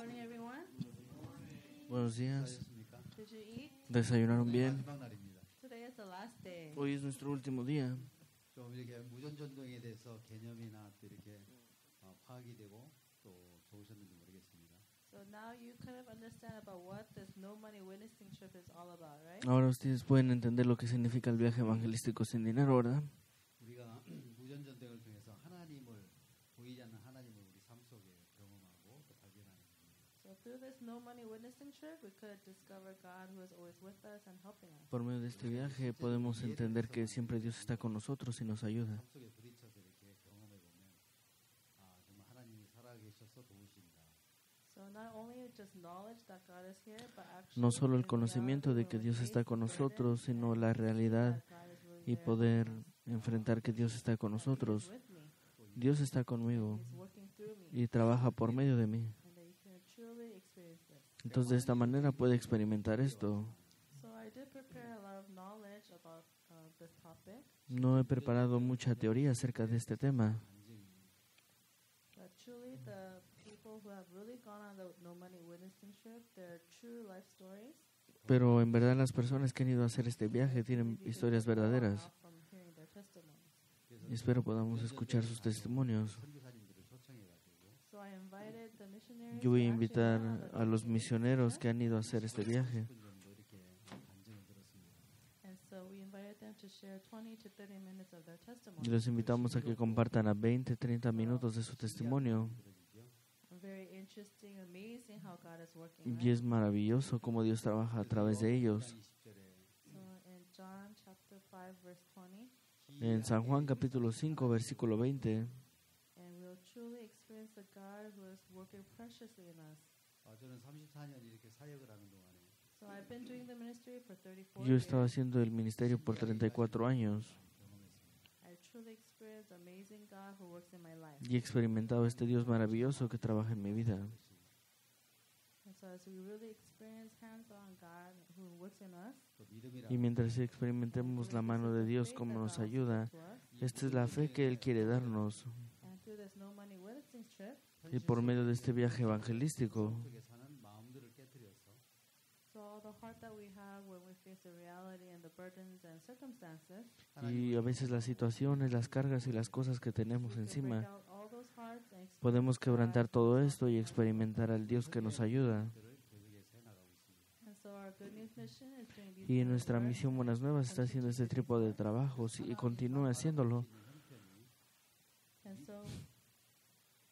morning, everyone. Buenos días. Did you eat? ¿Desayunaron bien? 마지막 날입니다. Today is the last day. Hoy es nuestro último día. 좀 이렇게 무전전등에 대해서 개념이나 또 이렇게 파악이 되고 또 좋으셨는지 모르겠습니다. So now you kind of understand about what this no money witnessing trip is all about, right? Ahora ustedes pueden entender lo que significa el viaje evangelístico sin dinero, ¿verdad? 우리가 무전전등을 통해서 하나님을 보이지 않는 하나님을 우리 삶 속에 경험하고 또 발견하는 겁니다. So through this no money witnessing trip, we could discover God who is always with us and helping us. Por medio de este viaje podemos entender que siempre Dios está con nosotros y nos ayuda. 삶 속에 부딪혀서 이렇게 경험해 보면 정말 하나님이 살아계셔서 도우신다. So not only just knowledge that God is here, but actually No solo el in conocimiento de reality, que when Dios we está face con the nosotros, burden sino and la see realidad that God is really y there poder with us, enfrentar que Dios está con and He is nosotros. with me, Dios está conmigo He's working through me, y trabaja por medio de mí. and that you can truly experience this. Entonces de esta manera puede experimentar esto. So I did prepare a lot of knowledge about this topic, No he preparado mucha teoría acerca de este tema, but truly the people who have really gone on the no money witnessing trip, their true life stories. pero en verdad las personas que han ido a hacer este viaje tienen maybe we historias could draw verdaderas. out from hearing their testimonies. Y espero podamos escuchar sus testimonios. 선교사님들을 초청해가지고 So I invited the missionaries Yo voy a who actually invitar went on the a los no money misioneros witnessing que han ido a hacer este viaje. 10분 정도 이렇게 간증을 들었습니다. trip, and so we invited them to share 20 to 30 minutes of their Y testimony. los invitamos a que compartan a 20-30 minutos de su testimonio. Very interesting, amazing how God is working. Y es maravilloso cómo Dios trabaja a través de ellos. 20절에 So in John chapter 5 verse 20, En San Juan capítulo 5 versículo 20, and we'll truly experience the God who is working preciously in us. 저는 34년 이렇게 사역을 하는 동안에 So I've been doing the ministry for 34 yo estaba years. haciendo el ministerio por 34 años 경험했습니다. I truly experienced amazing God who works in my life. y he experimentado este Dios maravilloso que trabaja en mi vida. And so as we really experience hands-on God who works in us, 또 믿음이라 Y mientras experimentemos la mano de Dios como nos ayuda, esta es la fe que Él quiere darnos. and through this no money witnessing trip, Y por medio de este viaje evangelístico, 속에 사는 마음들을 깨뜨려서 so all the heart that we have when we face the reality and the burdens and circumstances, y a veces las situaciones, las cargas y las cosas que tenemos we can break encima, out all those hearts and experience podemos quebrantar God todo who esto y works in us. experimentar al Dios que nos ayuda. 들을 계속해서 해나가고 있습니다. And so our good news mission is doing these Y kind of nuestra work. misión Buenas Nuevas está haciendo este tipo de trabajos y continúa haciéndolo. And so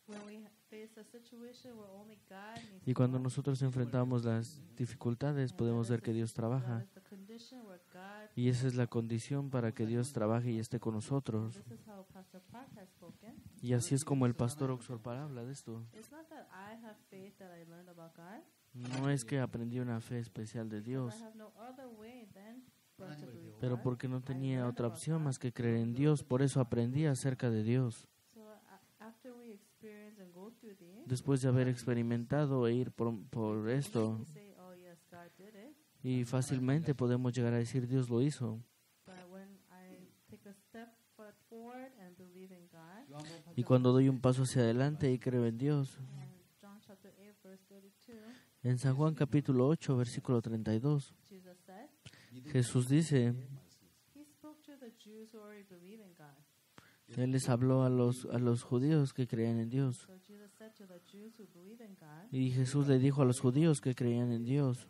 when we face a situation where only God needs Y to cuando work, nosotros enfrentamos las dificultades, podemos ver que Dios that trabaja. is the condition where God, Y esa es la condición para que Dios trabaje y esté con nosotros. this is how Pastor Park has spoken. Y así es como el pastor Oxorpal habla de esto. It's not that I have faith that I learned about God. No es que aprendí una fe especial de I Dios, have no other way then but to believe pero God. porque no I tenía learned otra about opción God. más que creer en Dios, por eso aprendí acerca de Dios. So after we experience and go through these, Después de haber experimentado e ir por esto, we say, oh yes, God did it. y fácilmente podemos llegar a decir Dios lo hizo. But when I take a step forward and believe in God, 요한복음 Y 8장 cuando doy un paso hacia adelante y creo en Dios, and John chapter 8 verse 32, en San Juan capítulo 8, versículo 32, Jesus said, Jesús dice, He spoke to the Jews who already believe in God. Él les habló a los judíos que creían en Dios. So Jesus said to the Jews who believe in God, Y Jesús le dijo a los judíos que creían en Dios,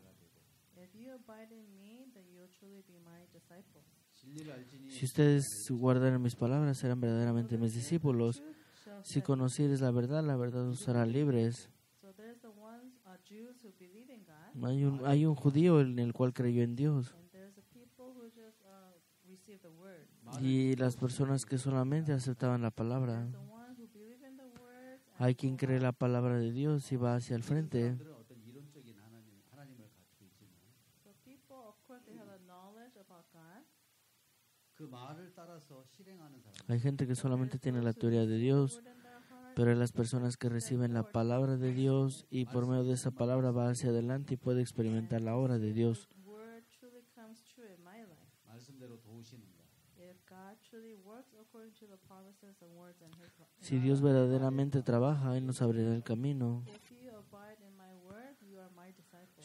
if you abide in me, then you'll truly be my disciples. 진리를 알지니 si ustedes guardaran mis palabras, serán verdaderamente mis discípulos. Truth shall Si set- conocieres la verdad os hará libres. So there's the ones, Jews who believe in God, Hay un judío en el cual creyó en Dios. and there's the people who just receive the word. Y las personas que solamente aceptaban la palabra. There's the ones who believe in the word. Hay quien cree la palabra de Dios y va hacia el frente. 사람들은 어떤 이론적인 하나님을 갖고 있지만 So people, of course, they have a knowledge about God. 그 말을 따라서 실행하는 사람 Hay gente que solamente tiene la teoría de Dios, pero hay las personas que reciben la palabra de Dios y por medio de esa palabra va hacia adelante y puede experimentar la obra de Dios. Word truly comes true in my life. 말씀대로 도우시는가 If God truly works according to the promises and words in His Si Dios verdaderamente trabaja, Él nos abrirá el camino. If you abide in my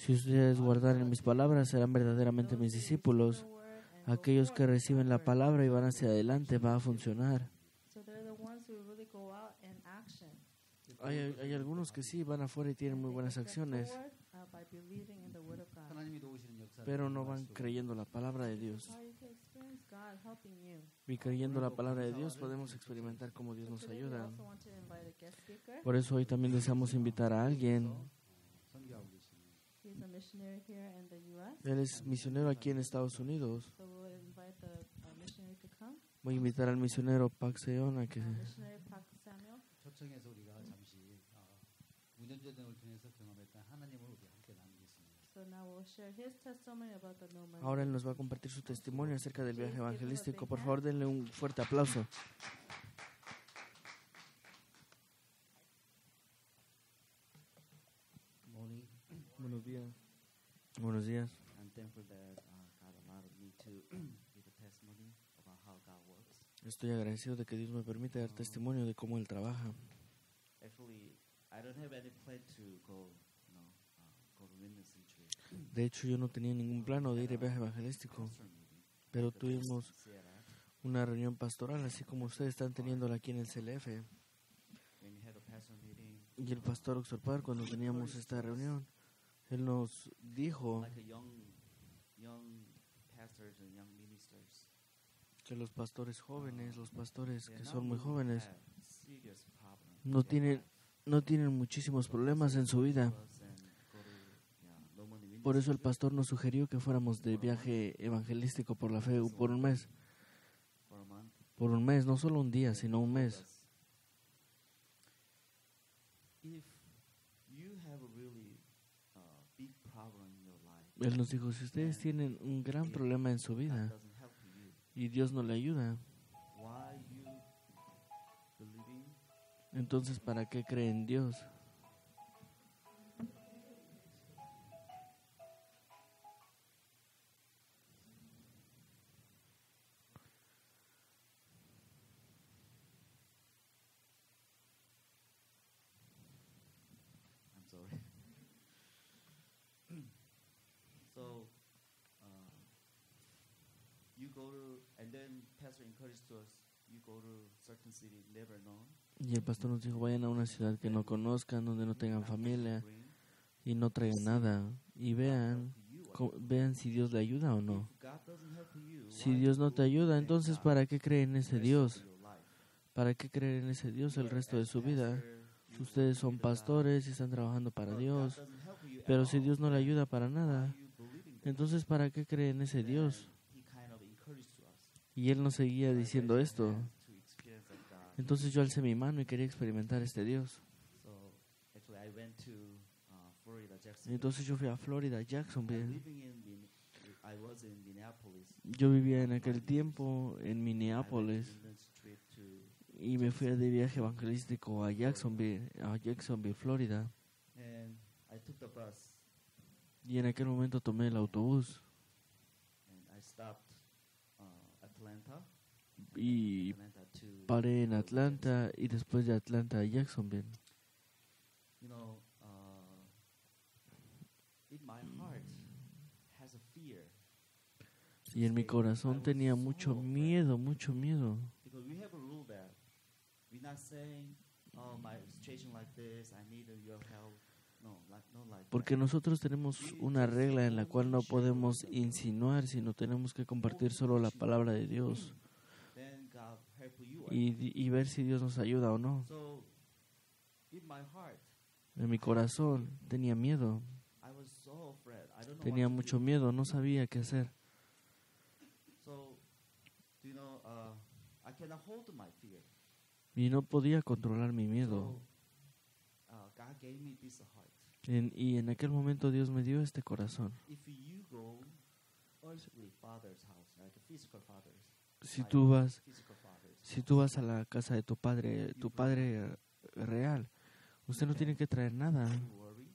Si ustedes guardaren mis palabras, serán verdaderamente mis discípulos. Aquellos que reciben la palabra y van hacia adelante, va a funcionar. Hay algunos que sí van afuera y tienen muy buenas acciones, 하나님이 도우시는 역사를 pero no van 경험할 수 creyendo la palabra de Dios. How you can experience God helping you. Y creyendo la palabra de Dios podemos experimentar cómo Dios nos Today we ayuda. also want to invite a guest speaker. Por eso hoy también deseamos invitar a alguien. 선교하고 계시는 He's a missionary here in the U.S. Él es misionero aquí en Estados Unidos. So we'll invite the missionary to come. Voy a invitar al misionero Pak Seon a que Missionary Park Samuel. 초청에서 우리가 잠시 무전전등을 통해서 경험했던 하나님을 우리 함께 나누겠습니다. So now we'll share his testimony about the no money. ahora él nos va a compartir su testimonio acerca del viaje evangelístico. Por favor, denle un fuerte aplauso. Morning. Buenos días. Buenos días. I'm thankful that God allowed me to give a testimony about how God works. Estoy agradecido de que Dios me permite dar testimonio de cómo Él trabaja. Actually, I don't have any plan to go, go to witnessing trip. De hecho, yo no tenía ningún plano de ir de viaje evangelístico, Pastor meeting. pero The pastor tuvimos said that una reunión pastoral, así como ustedes están teniéndola aquí en el CLF. when you had a pastor meeting, Y el pastor Oxorpar, cuando teníamos esta reunión, él nos dijo like a young pastors and young ministers, que los pastores jóvenes, los pastores they're que not son muy really jóvenes, have serious problems no in their no tienen muchísimos problemas en su vida. life. And go to, no money Por eso el witnessing trip. pastor nos sugirió que fuéramos de viaje evangelístico por la fe por un mes. For a month. Por un mes, no solo un día, sino un mes. If you have a really big problem in your life, Él nos dijo, si ustedes tienen un gran problema en su God vida doesn't help you. y Dios no le ayuda, Why you believing? entonces ¿para qué cree en Dios? I'm sorry. So you go to, and then pastor encouraged us. You go to certain city never known. Y el pastor nos dijo, vayan a una ciudad que no conozcan, donde no tengan familia Bring. y no traigan nada. Y vean, vean si Dios le ayuda o no. If God doesn't help you, Si why Dios no you te ayuda, thank entonces God ¿para qué creen en ese rest Dios? of your life? ¿Para qué creer en ese Dios el resto de su vida? Pastor, you Ustedes son believe in God, pastores y están trabajando para but God Dios, doesn't help you at pero si all. Dios no le ayuda para Why nada, you believing that? entonces ¿para qué creen en ese Then Dios? he kind of encouraged to us. Y él nos seguía diciendo esto. To experience that God. Entonces yo alcé mi mano y quería experimentar este Dios. So actually, I went to Florida, Jacksonville. Entonces yo fui a Florida, I'm Jacksonville. living in I was in Minneapolis. Yo vivía en aquel tiempo en I went Minneapolis to Indian Street to, y me fui de viaje evangelístico a Jacksonville, Florida. and I took the bus Y en aquel momento tomé el autobús and I stopped Atlanta y to paré en Atlanta y después de Atlanta a Jacksonville. You know, in my heart has a fear Y en mi corazón tenía mucho miedo, mucho miedo. because we have a rule that we're not saying, "Oh, my situation like this, I need your help." No, not like Porque that. nosotros tenemos una regla en la cual no podemos insinuar, sino tenemos que compartir solo la palabra de Dios Then God help you. y ver si Dios nos ayuda o no. So, in my heart, En mi corazón tenía miedo, I was so afraid. I don't know tenía what to mucho do. miedo, no sabía qué hacer. So, you know, I cannot hold my fear. Y no podía controlar mi miedo. So, God gave me this heart. Y en aquel momento Dios me dio este corazón. If you go earthly father's house, like a physical father's, Si like tú vas, physical father's si tú vas a la casa de tu padre real, usted no tiene que traer nada, you worry,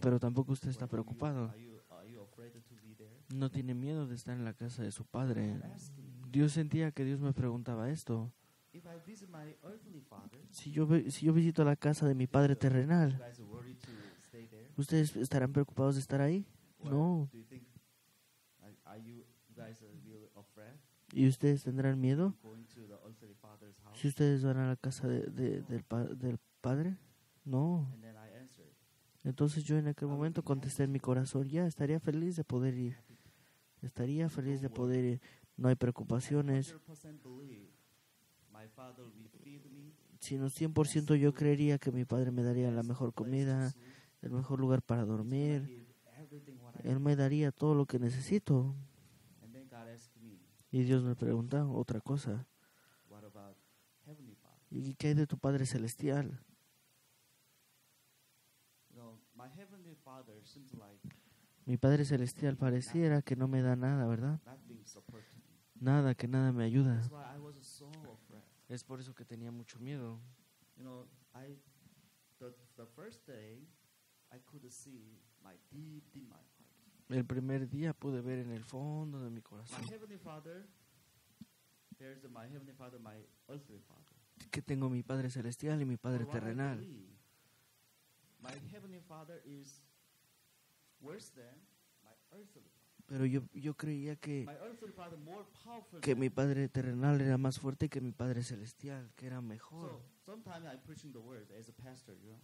pero tampoco usted está or preocupado. are you afraid to be there? No tiene miedo de estar en la casa de su padre. I'm asking, Dios sentía que Dios me preguntaba esto. if I visit my earthly father, Si yo visito la casa de mi padre you terrenal, guys are worried to stay there? ¿Ustedes estarán preocupados de estar ahí? Or No. do you think, are you guys really afraid ¿Y ustedes tendrán miedo going to the earthly father's house? si ustedes van a la casa del Padre? No. And then I answered, Entonces yo en aquel momento contesté en mi corazón, ya, estaría feliz de poder ir. Estaría feliz de poder ir. No hay preocupaciones. 100% believe my father will feed me, Sino 100% yo creería que mi Padre me daría la mejor comida, el mejor lugar para dormir. give everything what I Él me daría todo lo que necesito. And then God asked me, Y Dios me pregunta otra cosa. what about Heavenly Father? ¿Y qué hay de tu Padre Celestial? You know, my Heavenly Father seems like Mi Padre Celestial pareciera que no me da nada, ¿verdad? not being supported me. Nada, que nada me ayuda. That's why I was so afraid. Es por eso que tenía mucho miedo. You know, the first day, I could see my deep in my heart. El primer día pude ver en el fondo de mi My corazón Heavenly Father, there's my Heavenly Father, my earthly Father. que tengo mi Padre Celestial y mi Padre But what I terrenal. believe, my Heavenly Father is worse than my earthly Father. Pero yo creía que My earthly Father more powerful mi than. Padre terrenal era más fuerte que mi Padre Celestial, que era mejor. So sometimes I'm preaching the word as a pastor, you know.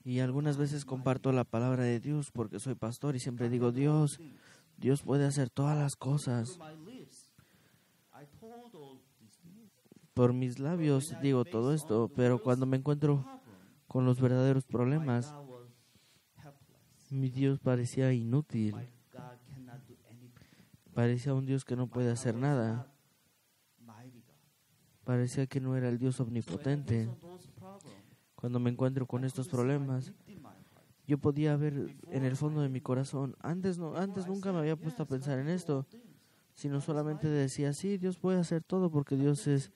Y algunas veces comparto la palabra de Dios porque soy pastor y siempre God digo, can do all Dios, things. Dios puede hacer todas las cosas. Through my lips, I told all these things. Por mis labios digo todo esto, pero cuando me encuentro Problem, con los verdaderos my problemas, God was helpless. mi Dios parecía inútil. My God cannot do anything. Parecía un Dios que no My puede God hacer was nada. not mighty God. Parecía que no era el Dios So when I omnipotente. face on those problems, Cuando me encuentro con I estos could see my problemas, deep in my heart. yo podía ver en el fondo de mi corazón. Antes nunca me había puesto a pensar en esto, sino solamente decía, sí, Dios puede hacer todo porque Dios es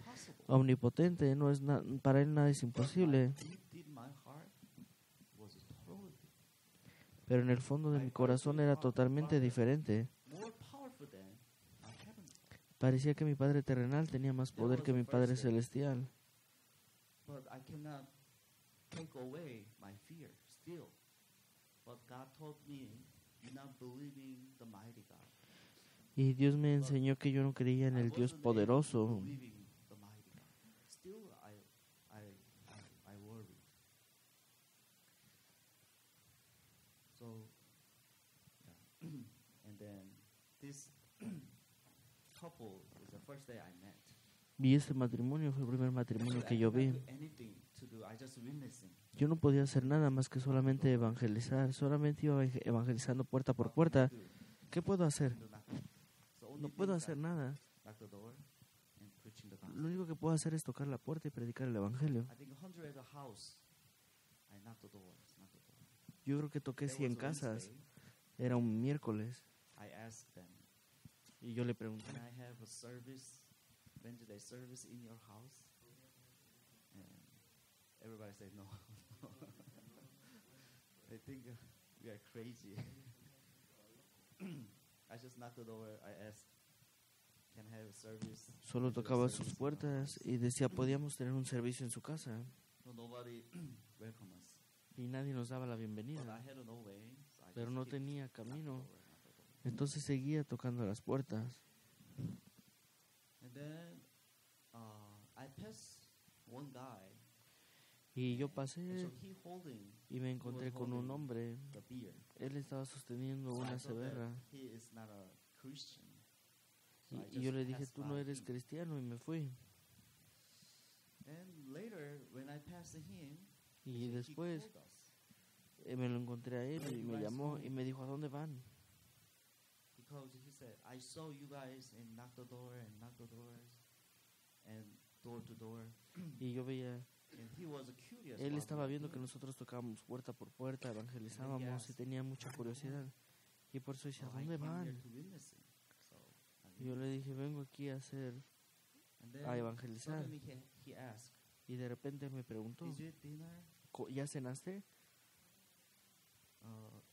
omnipotente, no es para él nada es imposible. Deep in my heart was totally Pero en el fondo de mi corazón era totalmente diferente. more powerful than my heavenly. Parecía que mi Padre terrenal tenía más poder que mi Padre celestial. But I cannot take away my fear still. But God told me, you're not believing the mighty God. Y Dios me enseñó que yo no creía en I el Dios wasn't able to poderoso. believing the mighty God. Still, I worried. So, yeah. And then this couple is the first day I met. Y este matrimonio fue el primer matrimonio que yo vi. I cannot do anything to do. I just witnessing. Yo no podía hacer nada más que solamente evangelizar. Solamente iba evangelizando puerta por puerta. ¿Qué puedo hacer? Do nothing. So only No puedo things hacer I nada. knock the door and preaching the Lo gospel. único que puedo hacer es tocar la puerta y predicar el evangelio. I think 100 at the house. I knocked the door. Knocked the door. Yo creo que toqué There 100 was casas. Wednesday. Era un miércoles. I asked them, Y yo le pregunté, can I have a service, Wednesday service in your house? And everybody said no. They think we are crazy. I just knocked the door. I asked, can I have a service? solo Wednesday tocaba service sus in your puertas house?" y decía, podíamos tener un servicio en su casa. So nobody welcomed us. Y nadie nos daba la But I bienvenida. had no way. So I Pero just no keep tenía knocking the camino. door, knock the door. Entonces seguía tocando las puertas. And then I passed one guy. Y yo pasé And so he holding y me encontré con un hombre. the beer. Él estaba sosteniendo So I una thought that ceberra. he is not a Christian. So I Y yo just le dije, passed tú no by eres him. cristiano, y me fui. And later, when I passed him, Y he después called us me lo encontré a él y me llamó y me dijo, ¿a dónde van? because he said, I saw you guys and knock the door and knock the doors and door to door. Y yo veía, And he was curious. él what estaba we were viendo que doing. nosotros tocábamos puerta por puerta, evangelizábamos y tenía mucha curiosidad. Y por eso decía, So ¿a I dónde came here van? to witnessing. So I Y yo le dije, vengo aquí a hacer, and then a evangelizar. suddenly he asked, Y de repente me preguntó, "Did you eat dinner?" ¿ya cenaste?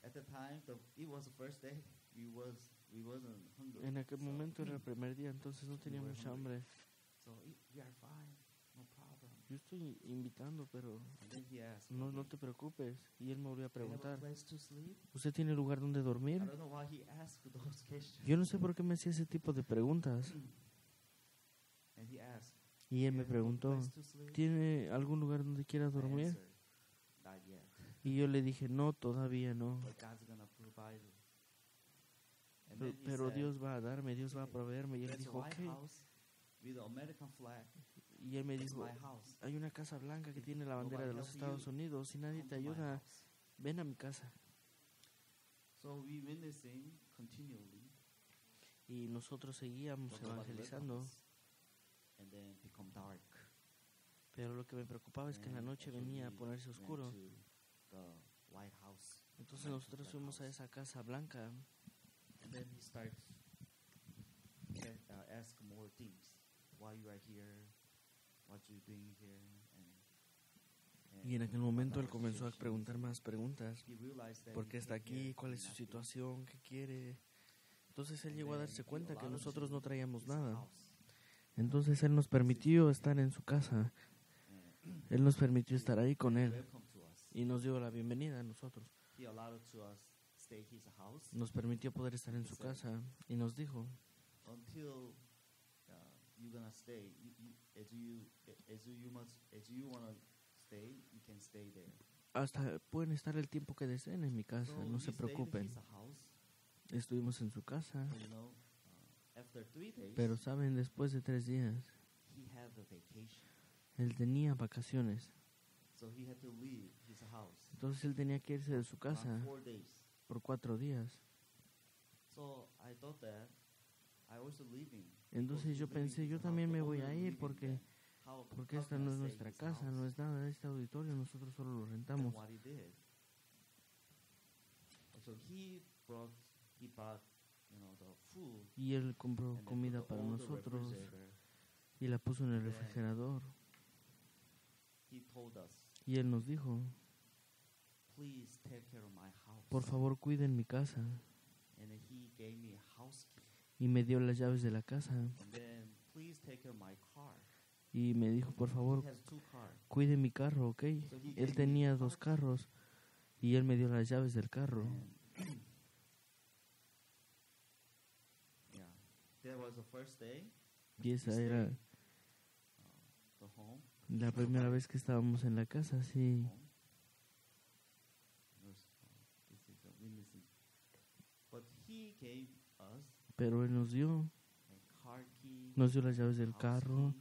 At the time, it was the first day. We wasn't hungry. En aquel so, momento era el primer día, entonces no tenía were mucha hungry. hambre. So we are fine, no problem. yo estoy invitando, pero And then he asked, no te preocupes. Y él me volvió a "Do you have a preguntar, place to sleep?" ¿usted tiene lugar donde I dormir? don't know why he asked those questions. Yo no sé por qué me hacía ese tipo de preguntas. And he asked, Y él "Do me you have a preguntó, place to sleep?" ¿tiene algún lugar donde quiera I dormir? answered, "Not yet, Y yo le dije, no, todavía no. but God's gonna provide." And Pero, then he pero said, Dios va a darme, Dios va a proveerme. Y él "There's a dijo, White ok. House with the American flag. Y él me It's dijo, my house. hay una casa blanca que tiene la bandera de los Estados Unidos. Si nadie Come te to my ayuda, house." ven a mi casa. So we witnessing continually. Y nosotros seguíamos but nobody evangelizando. welcomes. And then become dark. Pero lo que me preocupaba es que en la And noche also venía a we ponerse went oscuro. to the White House. Entonces went to nosotros that fuimos a house. esa casa blanca. And then he starts ask more things. Why you are here? What you doing here? Y en aquel momento él what our comenzó a situation preguntar is. más preguntas. He realized that ¿Por he qué está came here aquí? ¿Cuál es with su nothing. situación? ¿Qué quiere? Entonces él And llegó a then darse he cuenta que allowed nosotros to no traíamos his nada. house. Entonces él nos permitió estar en su casa. Él nos permitió estar ahí con él. Welcome to us. Y nos dio la bienvenida a nosotros. He allowed to us stay his house Nos permitió poder estar en su casa. Y nos dijo, until you're gonna stay. As you wanna stay, you can stay there. hasta pueden estar el tiempo que deseen en mi casa. So No we se stayed in preocupen. his house. Estuvimos en su casa. So, after 3 days, Pero saben, después de 3 días, he had a vacation. él tenía vacaciones. So he had to leave his house Entonces él tenía que irse de su casa around 4 days. por 4 días. So I thought that I also leaving. Entonces yo pensé, yo también me voy a ir porque esta no es nuestra casa, no es nada de este auditorio, nosotros solo lo rentamos. What he did. So he brought the food Y él compró and comida then put para all the nosotros refrigerator. y la puso en el refrigerador. He told us, Y él nos dijo, please take care of my house. por favor cuiden mi casa. And then he gave me a house key. Y me dio las llaves de la casa. And then please take care of my car. Y me dijo, por favor He has 2 cars. cuide mi carro, ¿ok? So he gave Él me tenía a 2 car key. carros y él me dio las llaves del carro. And yeah, that was the first day. Y esa era The home. la primera vez que estábamos en la casa, sí. Home. This is a witnessing. But he gave us Pero él nos dio a car key, las llaves del house carro, key,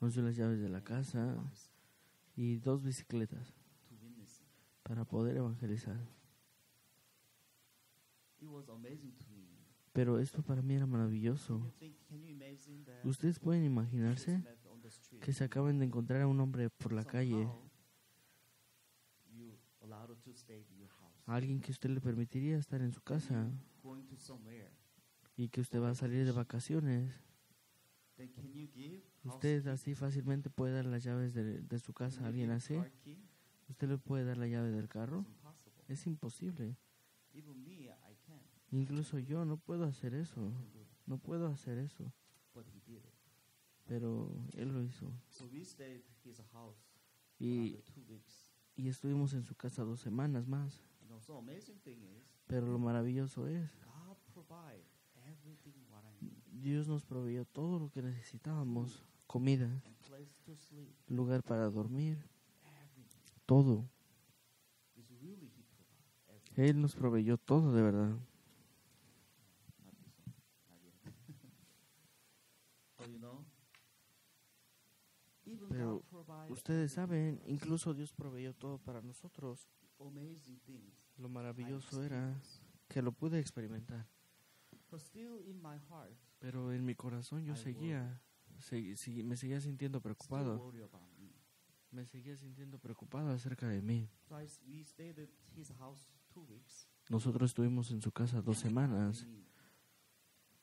nos dio las llaves de la and casa bicycle y 2 bicicletas to witnessing. para poder evangelizar. It was amazing to me. Pero esto para mí era maravilloso. Can you imagine that? Ustedes pueden you imaginarse just met on the street, que se acaban de encontrar a un hombre por la calle, somehow you allowed to stay in your house. a alguien que usted le permitiría estar en su casa Going to somewhere. y que usted va a salir de vacaciones. Then can you give house Usted key? así fácilmente puede dar las llaves de su casa Can a you alguien give así. car key? ¿Usted le puede dar la llave del carro? It's impossible. Es imposible. Even me, I can. Incluso yo no puedo hacer eso. No puedo hacer eso. But he did it. Pero él lo hizo. So we stayed at his house for Y, another 2 weeks. y estuvimos en su casa 2 semanas más. So amazing thing is, Pero lo maravilloso es, God provide everything what I need. Dios nos proveyó todo lo que necesitábamos. Comida, And place to sleep. lugar para dormir, Everything. todo. It's really he provide everything. Él nos proveyó todo de verdad. Not this one. Not yet. So even Pero God provide Ustedes everything saben, for us. incluso Dios proveyó todo para nosotros. Amazing things. Lo I maravilloso era experienced. que lo pude experimentar. But still in my heart, Pero en mi corazón yo I me seguía sintiendo still preocupado. worry about me. Me seguía sintiendo preocupado acerca de mí. So we stayed at his house 2 weeks. Nosotros estuvimos en su casa 2 semanas Really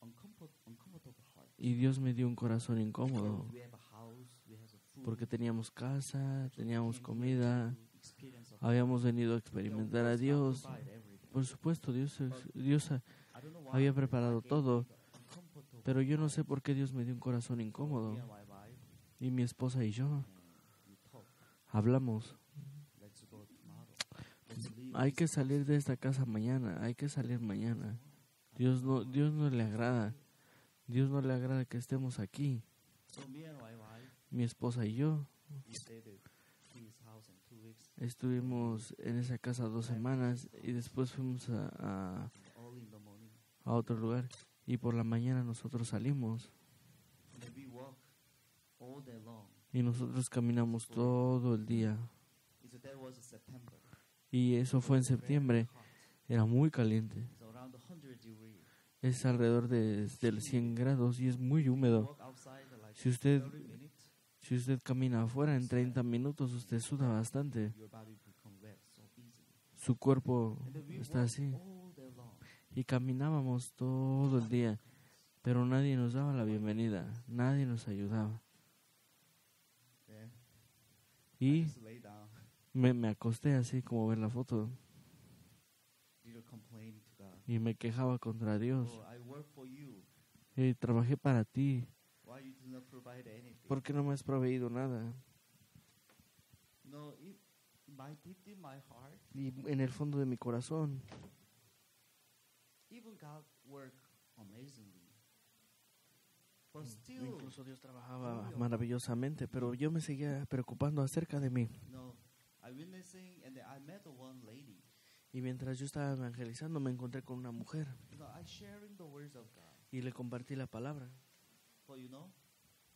uncomfortable heart. y Dios me dio un corazón incómodo We have a house, we have a food, porque teníamos casa, so teníamos we came comida, here to experience of habíamos venido a God. experimentar a God Dios. provide everything. Por supuesto, Dios I don't know why había preparado God gave todo, me the uncomfortable pero yo no sé heart. por qué Dios me dio un corazón So incómodo. me and my wife, Y mi esposa y yo we hablamos, Let's go tomorrow. Let's leave hay que this salir de esta casa mañana, hay que salir mañana. Dios no le agrada. Dios no le agrada que estemos aquí. So me and my wife, Mi esposa y yo we stayed at his house in 2 weeks. estuvimos en esa casa 2 semanas y después fuimos Early in the morning. a otro lugar y por la mañana nosotros salimos And then we walk all day long. y nosotros caminamos todo el día That was September. y eso fue en Very septiembre. hot. Era muy caliente. It's around 100 degrees. Es alrededor de 100 grados y es muy We húmedo. walk outside like Si usted 30 minutes, Si usted camina afuera en 30 minutos, usted suda bastante. your body become wet so easily. Su cuerpo And then we está walk así. all day long. Y caminábamos todo el día, pero nadie nos daba la bienvenida, nadie nos ayudaba. Then I Y just lay down, me acosté así como ver la foto little complaining to God. y me quejaba contra Dios. Oh, I work for you. Trabajé para ti, Why you do not provide anything? ¿por qué no me has proveído nada? No, deep in my heart, Y en el fondo de mi corazón, even God worked amazingly. But still, incluso Dios trabajaba maravillosamente, pero yo me seguía preocupando acerca de mí. no, I witnessing, and then I met one lady. Y mientras yo estaba evangelizando, me encontré con una mujer I sharing the words of God. y le compartí la palabra. But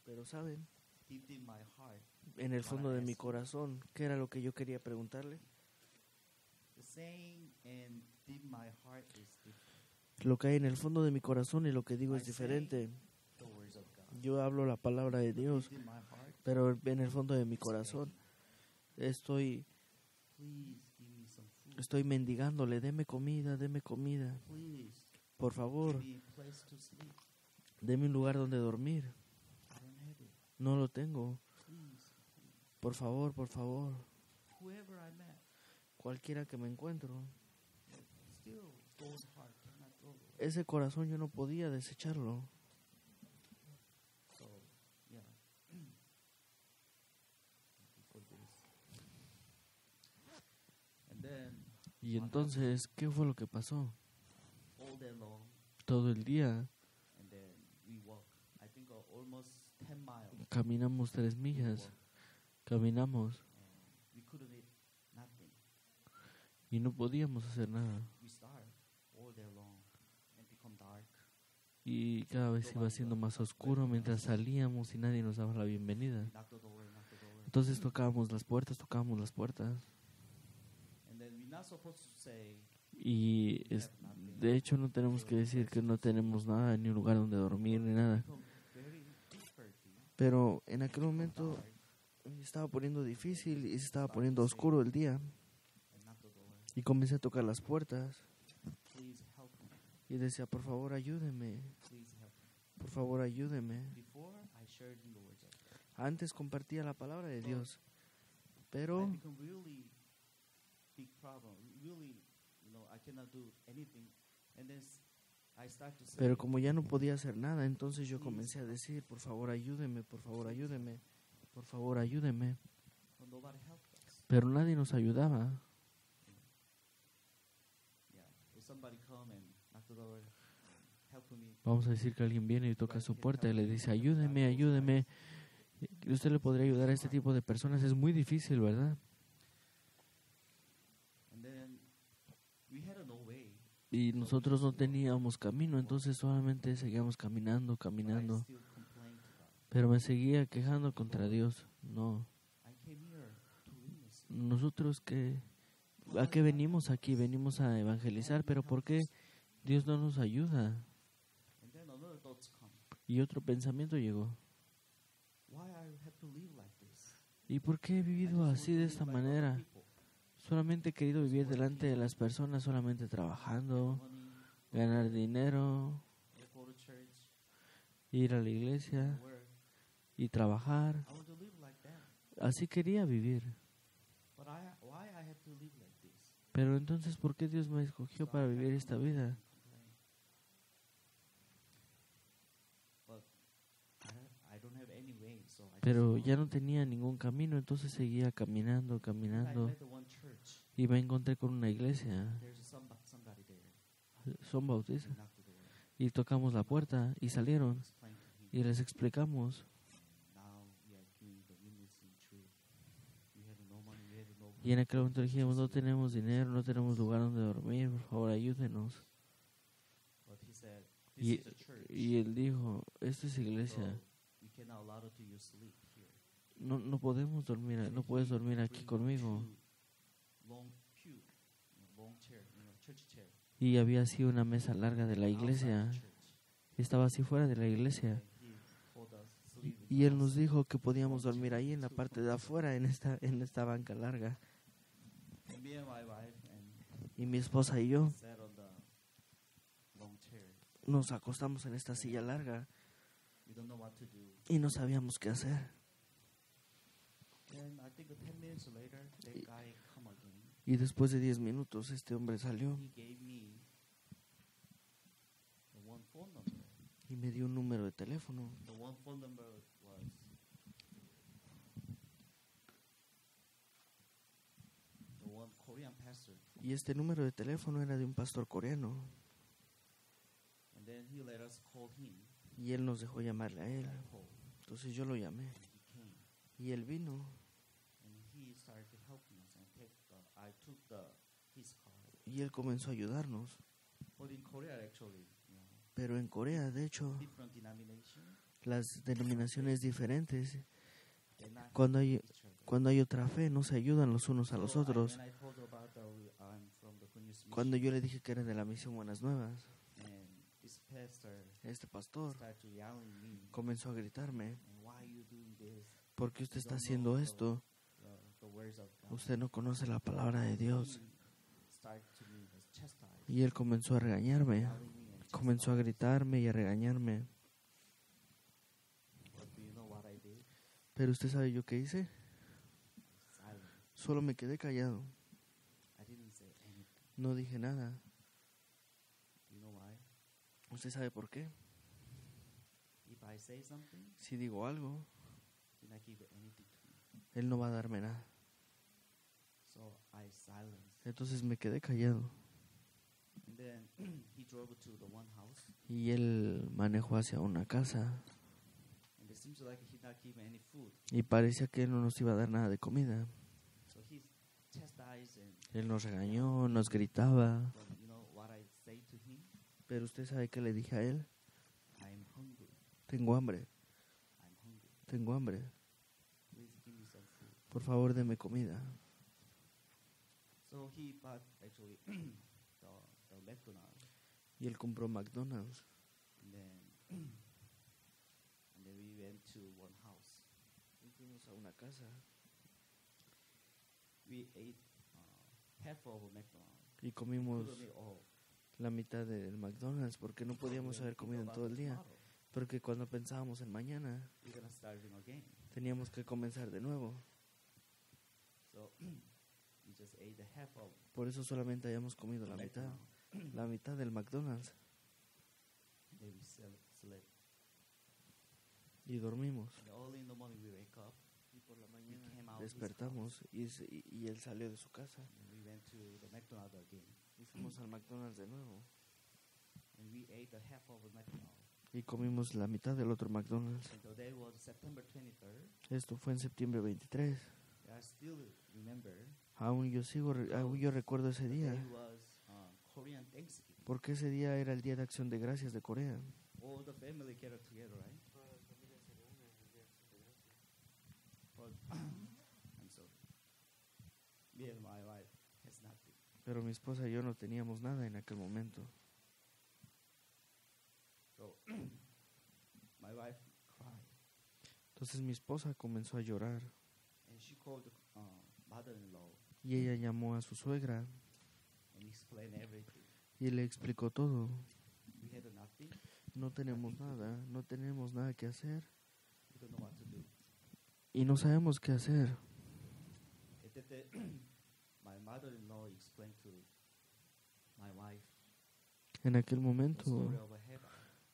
Pero saben, deep in my heart, en el fondo de mi corazón, ¿qué era lo que yo quería preguntarle? the saying and deep my heart is different. Lo que hay en el fondo de mi corazón y lo que digo es diferente. The words of God. Yo hablo la palabra de Dios, Deep in my heart, pero en el fondo de mi corazón estoy please give me some food. estoy mendigándole, deme comida, deme comida. Please Por favor, give me a place to sleep. deme un lugar donde dormir. I don't have it. No lo tengo. Please, Por favor, por favor. whoever I met, Cualquiera que me encuentro. still those heart cannot throw away. Ese corazón yo no podía desecharlo. So, yeah. Before this. And then, Y entonces, ¿qué fue lo que pasó? all day long, Todo el día and then we walk, I think almost 10 miles. caminamos 3 We millas. walk, Caminamos and we couldn't eat nothing. y no podíamos hacer nada. We start all day long and become dark. Y cada vez iba siendo más oscuro mientras salíamos y nadie nos daba la bienvenida. Knock the door, knock the door. Entonces tocábamos las puertas. And then we're not supposed to say, Y de hecho no tenemos que decir que no tenemos nada, ni un lugar donde dormir, ni nada. become very difficulty. Pero en aquel momento estaba poniendo difícil y se estaba poniendo oscuro el día. And knock the door. Y comencé a tocar las puertas Please help me. y decía, por favor ayúdeme, Please help me. por favor ayúdeme. Before I shared the words of God, Antes compartía la palabra de Dios, I pero become really big problem. Really, I cannot do anything. And then I start to say, Pero como ya no podía hacer nada, entonces yo comencé a decir, por favor ayúdeme, por favor ayúdeme, por favor ayúdeme. but nobody helped us. Pero nadie nos ayudaba. Yeah, if somebody come and knock the door, help me. Vamos a decir que alguien viene y toca su puerta y le dice, ayúdeme, ayúdeme. ¿Y usted le podría ayudar a este tipo de personas? Es muy difícil, ¿verdad? And then we had no way. Y nosotros no teníamos camino, entonces solamente seguíamos caminando, But I caminando. still complained to God. Pero me seguía quejando contra Dios. No, I came here to witness. nosotros ¿a qué venimos aquí? Venimos a evangelizar, pero ¿por qué Dios no nos ayuda? And then another thoughts come. Y otro pensamiento llegó. Why I have to live like this? ¿Y por qué he I vivido just want así to de live esta like other manera? people. Solamente he querido vivir delante de las personas, solamente trabajando, Money, ganar dinero, go to church, ir a la iglesia work. y trabajar. I want to live like that. Así quería vivir. But why I have to live like this? Pero entonces, ¿por qué Dios me escogió para vivir esta vida? But I don't have any way, so I Pero ya no tenía ningún camino, entonces seguía caminando, I caminando. met one church. Y me encontré con una iglesia. There's somebody there. Son bautistas. We knocked the door. Y tocamos la puerta y salieron. Explained to him. Y les explicamos. Now we are doing the ministry trip. We have no money. We have no. Y en aquel momento dijimos, no tenemos dinero, no tenemos lugar donde dormir, por favor ayúdenos. But he said, this Y, is a church. y él dijo, esta es So iglesia, we cannot allow to you sleep here. no podemos dormir, no puedes dormir aquí conmigo. Long pew, long chair, church chair. Y había así una mesa larga de la iglesia, Outside the church. estaba así fuera de la iglesia. And he told us sleep in Y the él nos outside. dijo que podíamos dormir ahí en la parte de afuera, en esta banca larga. And me and my wife and Y mi esposa y yo sat on the long chair. nos acostamos en esta silla larga We don't know what to do. y no sabíamos qué hacer. Then I think 10 minutes later, that guy come again. Y después de 10 minutos este hombre salió He gave me the one phone number. y me dio un número de teléfono. The one phone number was the one Korean pastor. Y este número de teléfono era de un pastor coreano. And then he let us call him. Y él nos dejó llamarle a él. I called. Entonces yo lo llamé. And he came. Y él vino. And he started helping us. And I took his car. Y él comenzó a ayudarnos. But in Korea, actually, Pero en Corea, de hecho, different denomination, las denominaciones diferentes, they're not cuando hay, each other. cuando hay otra fe, no se ayudan los unos a los otros. When I told about I'm from the Good News Cuando Mission, yo le dije que era de la misión Buenas Nuevas, and this pastor este pastor started to yelling me, comenzó a gritarme, and why are you doing this? ¿por qué usted You está don't haciendo know esto? the words of God. Usted no conoce la palabra de Dios. He started to me as chastise, Y él comenzó a regañarme, yelling me and comenzó a chastise. gritarme y a regañarme. But do you know what I did? Pero usted sabe yo qué hice. Silent. Solo me quedé callado. I didn't say anything. No dije nada. Do you know why? ¿Usted sabe por qué? If I say something, Si digo algo, he's not give anything to me. él no va a darme nada. So I silenced. Entonces me quedé callado. And then he drove to the one house, Y él manejó hacia una casa. and it seems like he not giving any food. Y parecía que él no nos iba a dar nada de comida. So he chastised, and Él nos regañó, nos gritaba. but you know what I say to him? Pero usted sabe qué le dije a él. I'm hungry. Tengo hambre, I'm hungry. tengo hambre. Please give me some food. Por favor, deme comida. So he bought actually the McDonald's, Y él compró McDonald's. and then we went to one house. Y fuimos a una casa. We ate half of a McDonald's. Y comimos Couldn't eat all. la mitad del McDonald's porque no podíamos When haber we think comido en about todo el día. tomorrow, Porque cuando pensábamos en mañana, we're gonna starving again. teníamos que comenzar de nuevo. So we just ate the half of Por eso solamente habíamos comido the la mitad del McDonald's. Then we slept. Y dormimos. And early in the morning we wake up. Y por la We came out his despertamos y él salió de su casa. house, and we went to the McDonald's again. Y fuimos al McDonald's de nuevo. And we ate the half of a McDonald's. Y comimos la mitad del otro McDonald's. And the day was September 23rd. Esto fue en septiembre 23. I still remember Aún yo recuerdo ese the día. day was Korean Thanksgiving. Porque ese día era el Día de Acción de Gracias de Corea. All the family gathered together, right? But I'm sorry. Me and my wife has nothing. Pero mi esposa y yo no teníamos nada en aquel momento. So my wife cried, Entonces mi esposa comenzó a llorar. and she called mother-in-law Y ella llamó a su suegra and explained everything. y le explicó todo. We had nothing. No tenemos nada que hacer. We don't know what to do. Y no sabemos qué hacer. At that day, my mother-in-law explained to my wife En aquel the momento story of Hagar.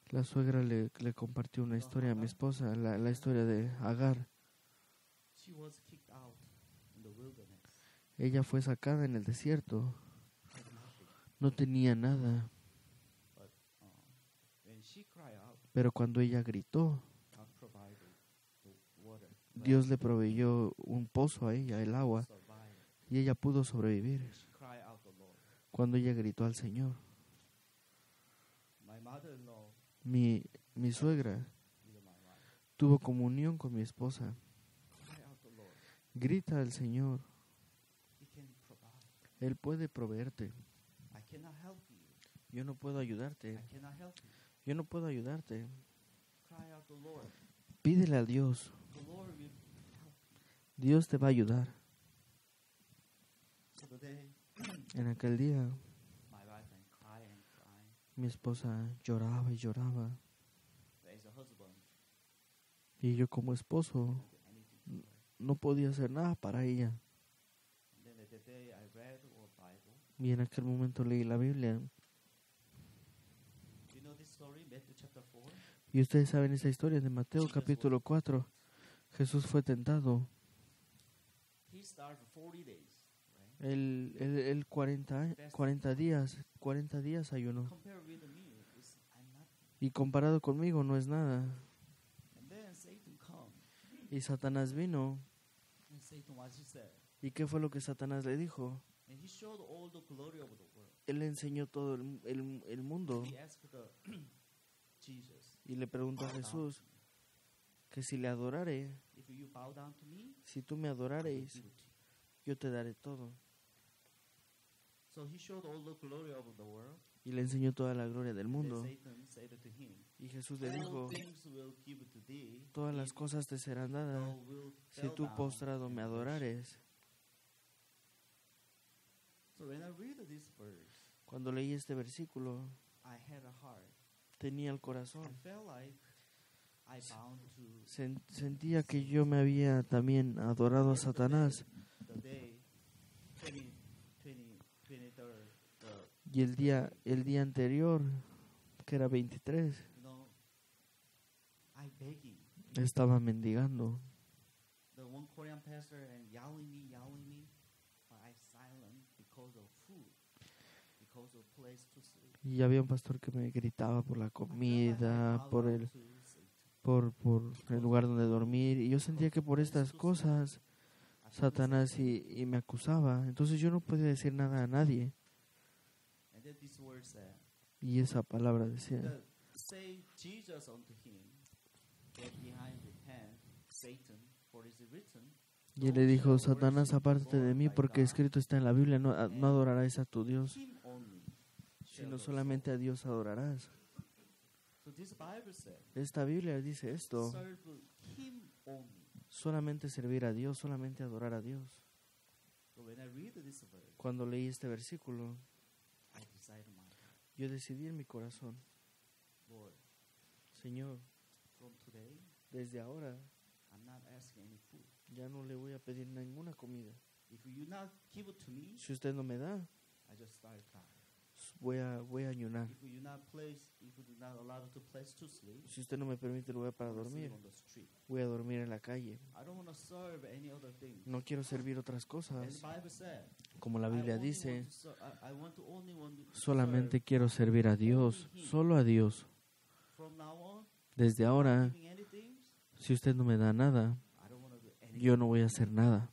la suegra le compartió una historia a mi esposa, la historia de Agar. she was kicked out in the wilderness. Ella fue sacada en el desierto. Had nothing. No tenía nada. But when she cried out, Pero cuando ella gritó, God provided the water. Dios le proveyó un pozo a ella, el agua, Survived. y ella pudo sobrevivir. She cried out the Lord. Cuando ella gritó al Señor. My mother-in-law Mi suegra with my wife. tuvo comunión con mi esposa. Cry out the Lord. Grita al Señor. He can provide. Él puede proveerte. I cannot help you. Yo no puedo ayudarte. I cannot help you. Yo no puedo ayudarte. Cry out the Lord. Pídele a Dios. The Lord will help you. Dios te va a ayudar. So today, En aquel día, my wife and crying. mi esposa lloraba y lloraba. But as a husband, Y yo como esposo I can't do anything to her. no podía hacer nada para ella. And then at the day I read our Bible. Y en aquel momento leí la Biblia. You know this story, Matthew chapter 4? Y ustedes saben esa historia de Mateo capítulo 4. Jesús fue tentado. He started 40 days, right? Él 40 días ayunó. Compared with me, I'm nothing. Y comparado conmigo no es nada. And then Satan come. Y Satanás vino. And Satan, what he said? ¿Y qué fue lo que Satanás le dijo? And he showed all the glory of the world. Él le enseñó todo el mundo. He asked Jesus, Y le preguntó a bow down Jesús to me. que si le adorare, If you bow down to me, si tú me I will adorares, give it to you. yo te daré todo. So he showed all the glory of the world. Y le enseñó toda la gloria del Then mundo. Satan said to him, Y Jesús le all dijo, things will give to thee todas las if cosas te serán dadas thou wilt si fell tú down postrado and me worship. adorares. So when I read this verse, Cuando leí este versículo, I had a heart. tenía el I corazón. felt like I bound to Sentía que yo me había también adorado a Satanás. the day 23rd, Y el día anterior, que era 23, you know, I begging. estaba mendigando. The one Korean pastor and yelling me, but I silent because of food, because of place to sleep. Y había un pastor que me gritaba por la I felt like I comida, bowed por down el, to Satan. por el lugar donde dormir. Y yo sentía que por estas cosas I felt Satanás y me acusaba. Entonces yo no podía decir nada a nadie. And then this word said, Y esa palabra decía, say Jesus unto him, get behind repent, Satan, for it is written. y él le dijo, Satanás, apártate de mí, porque escrito está en la Biblia, no adorarás a tu Dios, Him only shall sino thou solamente a Dios adorarás. serve. So this Bible said, Esta Biblia dice esto, serve him only. solamente servir a Dios, solamente adorar a Dios. So when I read this verse, Cuando leí este versículo, I decided in my heart, yo decidí en mi corazón, Lord, Señor, from today, desde ahora I'm not asking any food. ya no le voy a pedir ninguna comida. If you not give it to me, Si usted no me da, I just start crying. voy a ayunar. If you not place, if you do not allow to place to sleep, Si usted no me permite lugar para I wanna dormir, sleep on the street. voy a dormir en la calle. I don't want to serve any other thing. No quiero servir otras As cosas. the Bible said, Como la I Biblia only dice, want to ser- I want to only want to solamente serve. quiero servir a Dios, solo a Dios. From now on, Desde ahora, giving anything, si usted no me da nada, I don't want to do anything. yo no voy a hacer nada.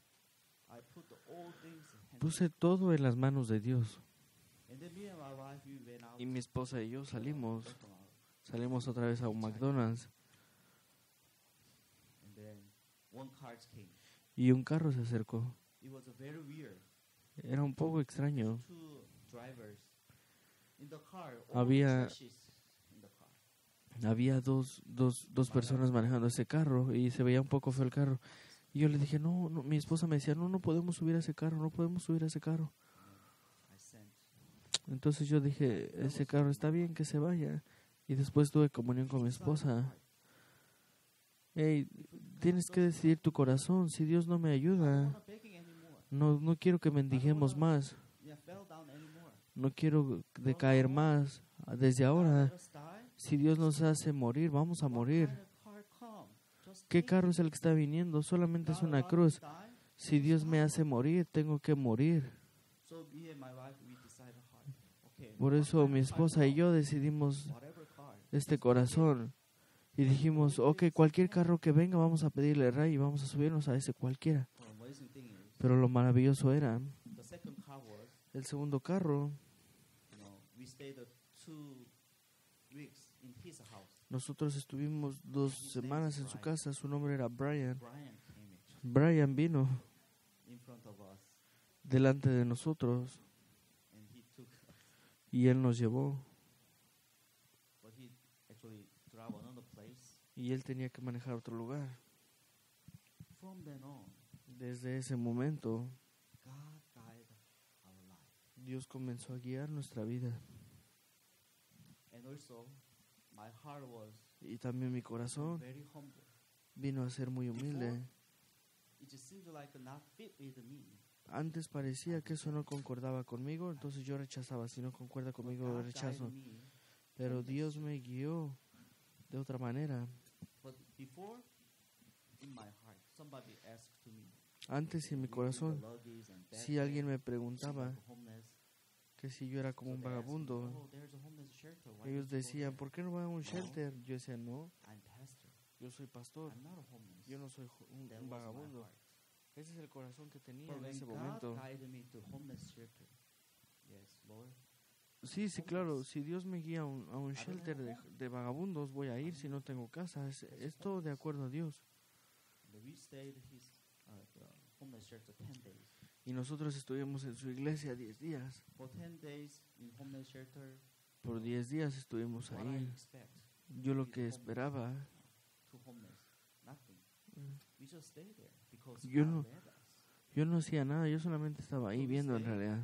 I put the all things in hand. Puse todo en las manos de Dios. And then me and my wife, we went out. Y mi esposa y yo salimos McDonald's. otra vez a un McDonald's And then one car came. y un carro se acercó. It was very weird. Era un poco extraño. Two drivers in the car. Había- All the trashes in the car. Había dos personas manejando ese carro y se veía un poco feo el carro. Y yo le dije, no, mi esposa me decía, no podemos subir a ese carro, no podemos subir a ese carro. I sent. Entonces yo dije, ese carro está bien, que se vaya. Y después tuve comunión con mi esposa. Hey, tienes que decidir tu corazón. Si Dios no me I don't ayuda, want to begging anymore. no quiero que mendiguemos más. Yeah, fell down anymore. No quiero decaer más. Desde ahora, Let us die. si Dios nos hace morir, vamos a What morir. kind of car come? Just ¿Qué carro es el que está viniendo? Solamente es una cruz. Si Dios me hace morir, tengo que morir. Por eso mi esposa y yo decidimos este corazón y dijimos, ok, cualquier carro que venga vamos a pedirle al Rey y vamos a subirnos a ese cualquiera. Pero lo maravilloso era, el segundo carro, nosotros estuvimos 2 semanas en su casa, su nombre era Brian. Brian vino delante de nosotros y él nos llevó. Y él tenía que manejar otro lugar. Desde ese momento, Dios comenzó a guiar nuestra vida. Y también mi corazón vino a ser muy humilde. Antes parecía que eso no concordaba conmigo, entonces yo rechazaba. Si no concuerda conmigo, rechazo. Pero Dios me guió de otra manera. Antes en mi corazón, si alguien me preguntaba que si yo era como un vagabundo, ellos decían, ¿por qué no va a un shelter? Yo decía, no, yo soy pastor, yo no soy un vagabundo. Ese es el corazón que tenía en ese momento. Sí, claro, si Dios me guía a un shelter de vagabundos, voy a ir si no tengo casa. Es todo de acuerdo a Dios. Y nosotros estuvimos en su iglesia 10 días. Por 10 días estuvimos ahí. Yo lo que esperaba, yo no hacía nada, yo solamente estaba ahí viendo en realidad.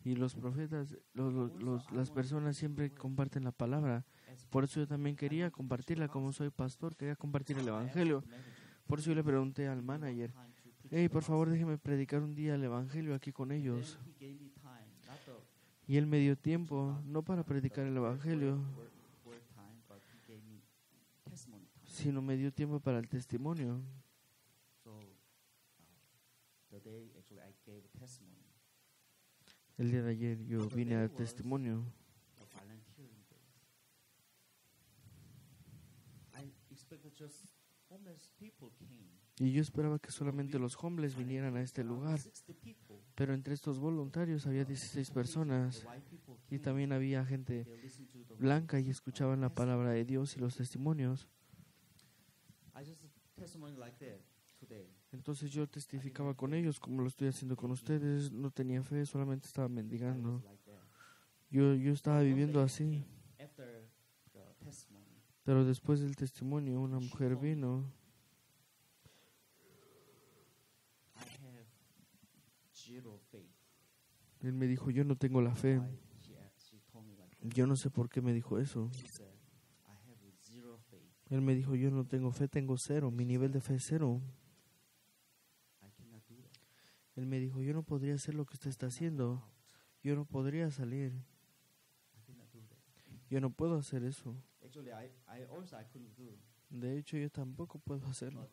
Y los profetas, las personas siempre comparten la palabra. Por eso yo también quería compartirla. Como soy pastor, quería compartir el evangelio. Por eso yo le pregunté al manager, hey, por favor déjeme predicar un día el evangelio aquí con ellos. Y él me dio tiempo, no para predicar el evangelio, sino me dio tiempo para el testimonio. El día de ayer yo vine al testimonio. Y yo esperaba que solamente los homeless vinieran a este lugar. Pero entre estos voluntarios había 16 personas. Y también había gente blanca y escuchaban la palabra de Dios y los testimonios. Entonces yo testificaba con ellos como lo estoy haciendo con ustedes. No tenía fe, solamente estaba mendigando. Yo estaba viviendo así. Pero después del testimonio, una mujer vino. Él me dijo, yo no tengo la fe. Yo no sé por qué me dijo eso. Él me dijo, yo no tengo fe, tengo 0. Mi nivel de fe es 0. Él me dijo, yo no podría hacer lo que usted está haciendo. Yo no podría salir. Yo no puedo hacer eso. De hecho, yo tampoco puedo hacerlo.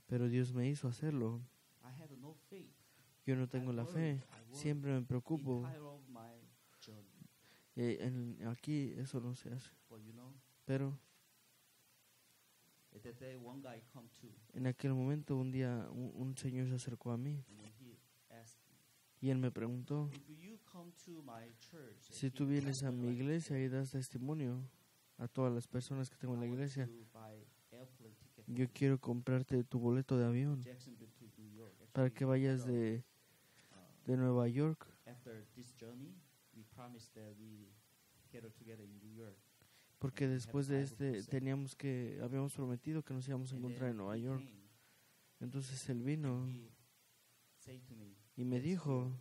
Pero Dios me hizo hacerlo. Yo no tengo la fe. Siempre me preocupo. Aquí eso no se hace. Pero en aquel momento un día un señor se acercó a mí y él me preguntó, si tú vienes a mi iglesia y das testimonio a todas las personas que tengo en la iglesia, yo quiero comprarte tu boleto de avión para que vayas de Nueva York. Porque después de habíamos prometido que nos íbamos a encontrar en Nueva York. Entonces él vino y me dijo,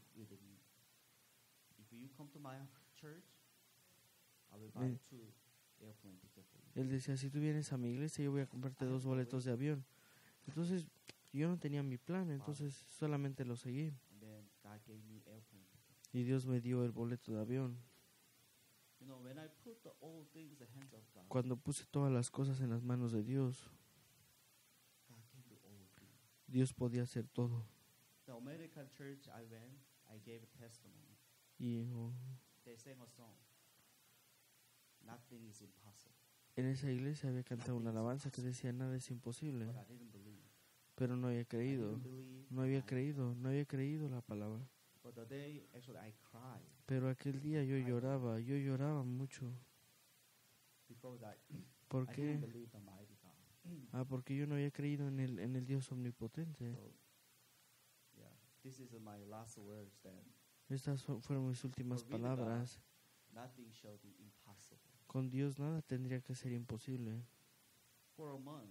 él decía, si tú vienes a mi iglesia, yo voy a comprarte 2 boletos de avión. Entonces yo no tenía mi plan, entonces solamente lo seguí. Y Dios me dio el boleto de avión. You know, when I put the all things in the hands of God, Cuando puse todas las cosas en las manos de Dios, God can do all things. Dios podía hacer todo. The American church I went, I gave a testimony. Y They sang a song. Nothing is impossible. en esa iglesia había cantado una alabanza que decía nada es imposible, But I didn't believe. pero no había I creído, didn't believe. no había creído la palabra. But the day, actually, I cried Pero aquel día yo lloraba mucho. because I ¿Por didn't qué? believe the mighty God. Porque yo no había creído en el Dios omnipotente. So, yeah, this is my last words. That Estas fueron mis últimas For with palabras. nothing shall be impossible. Con Dios nada tendría que ser imposible. For a month,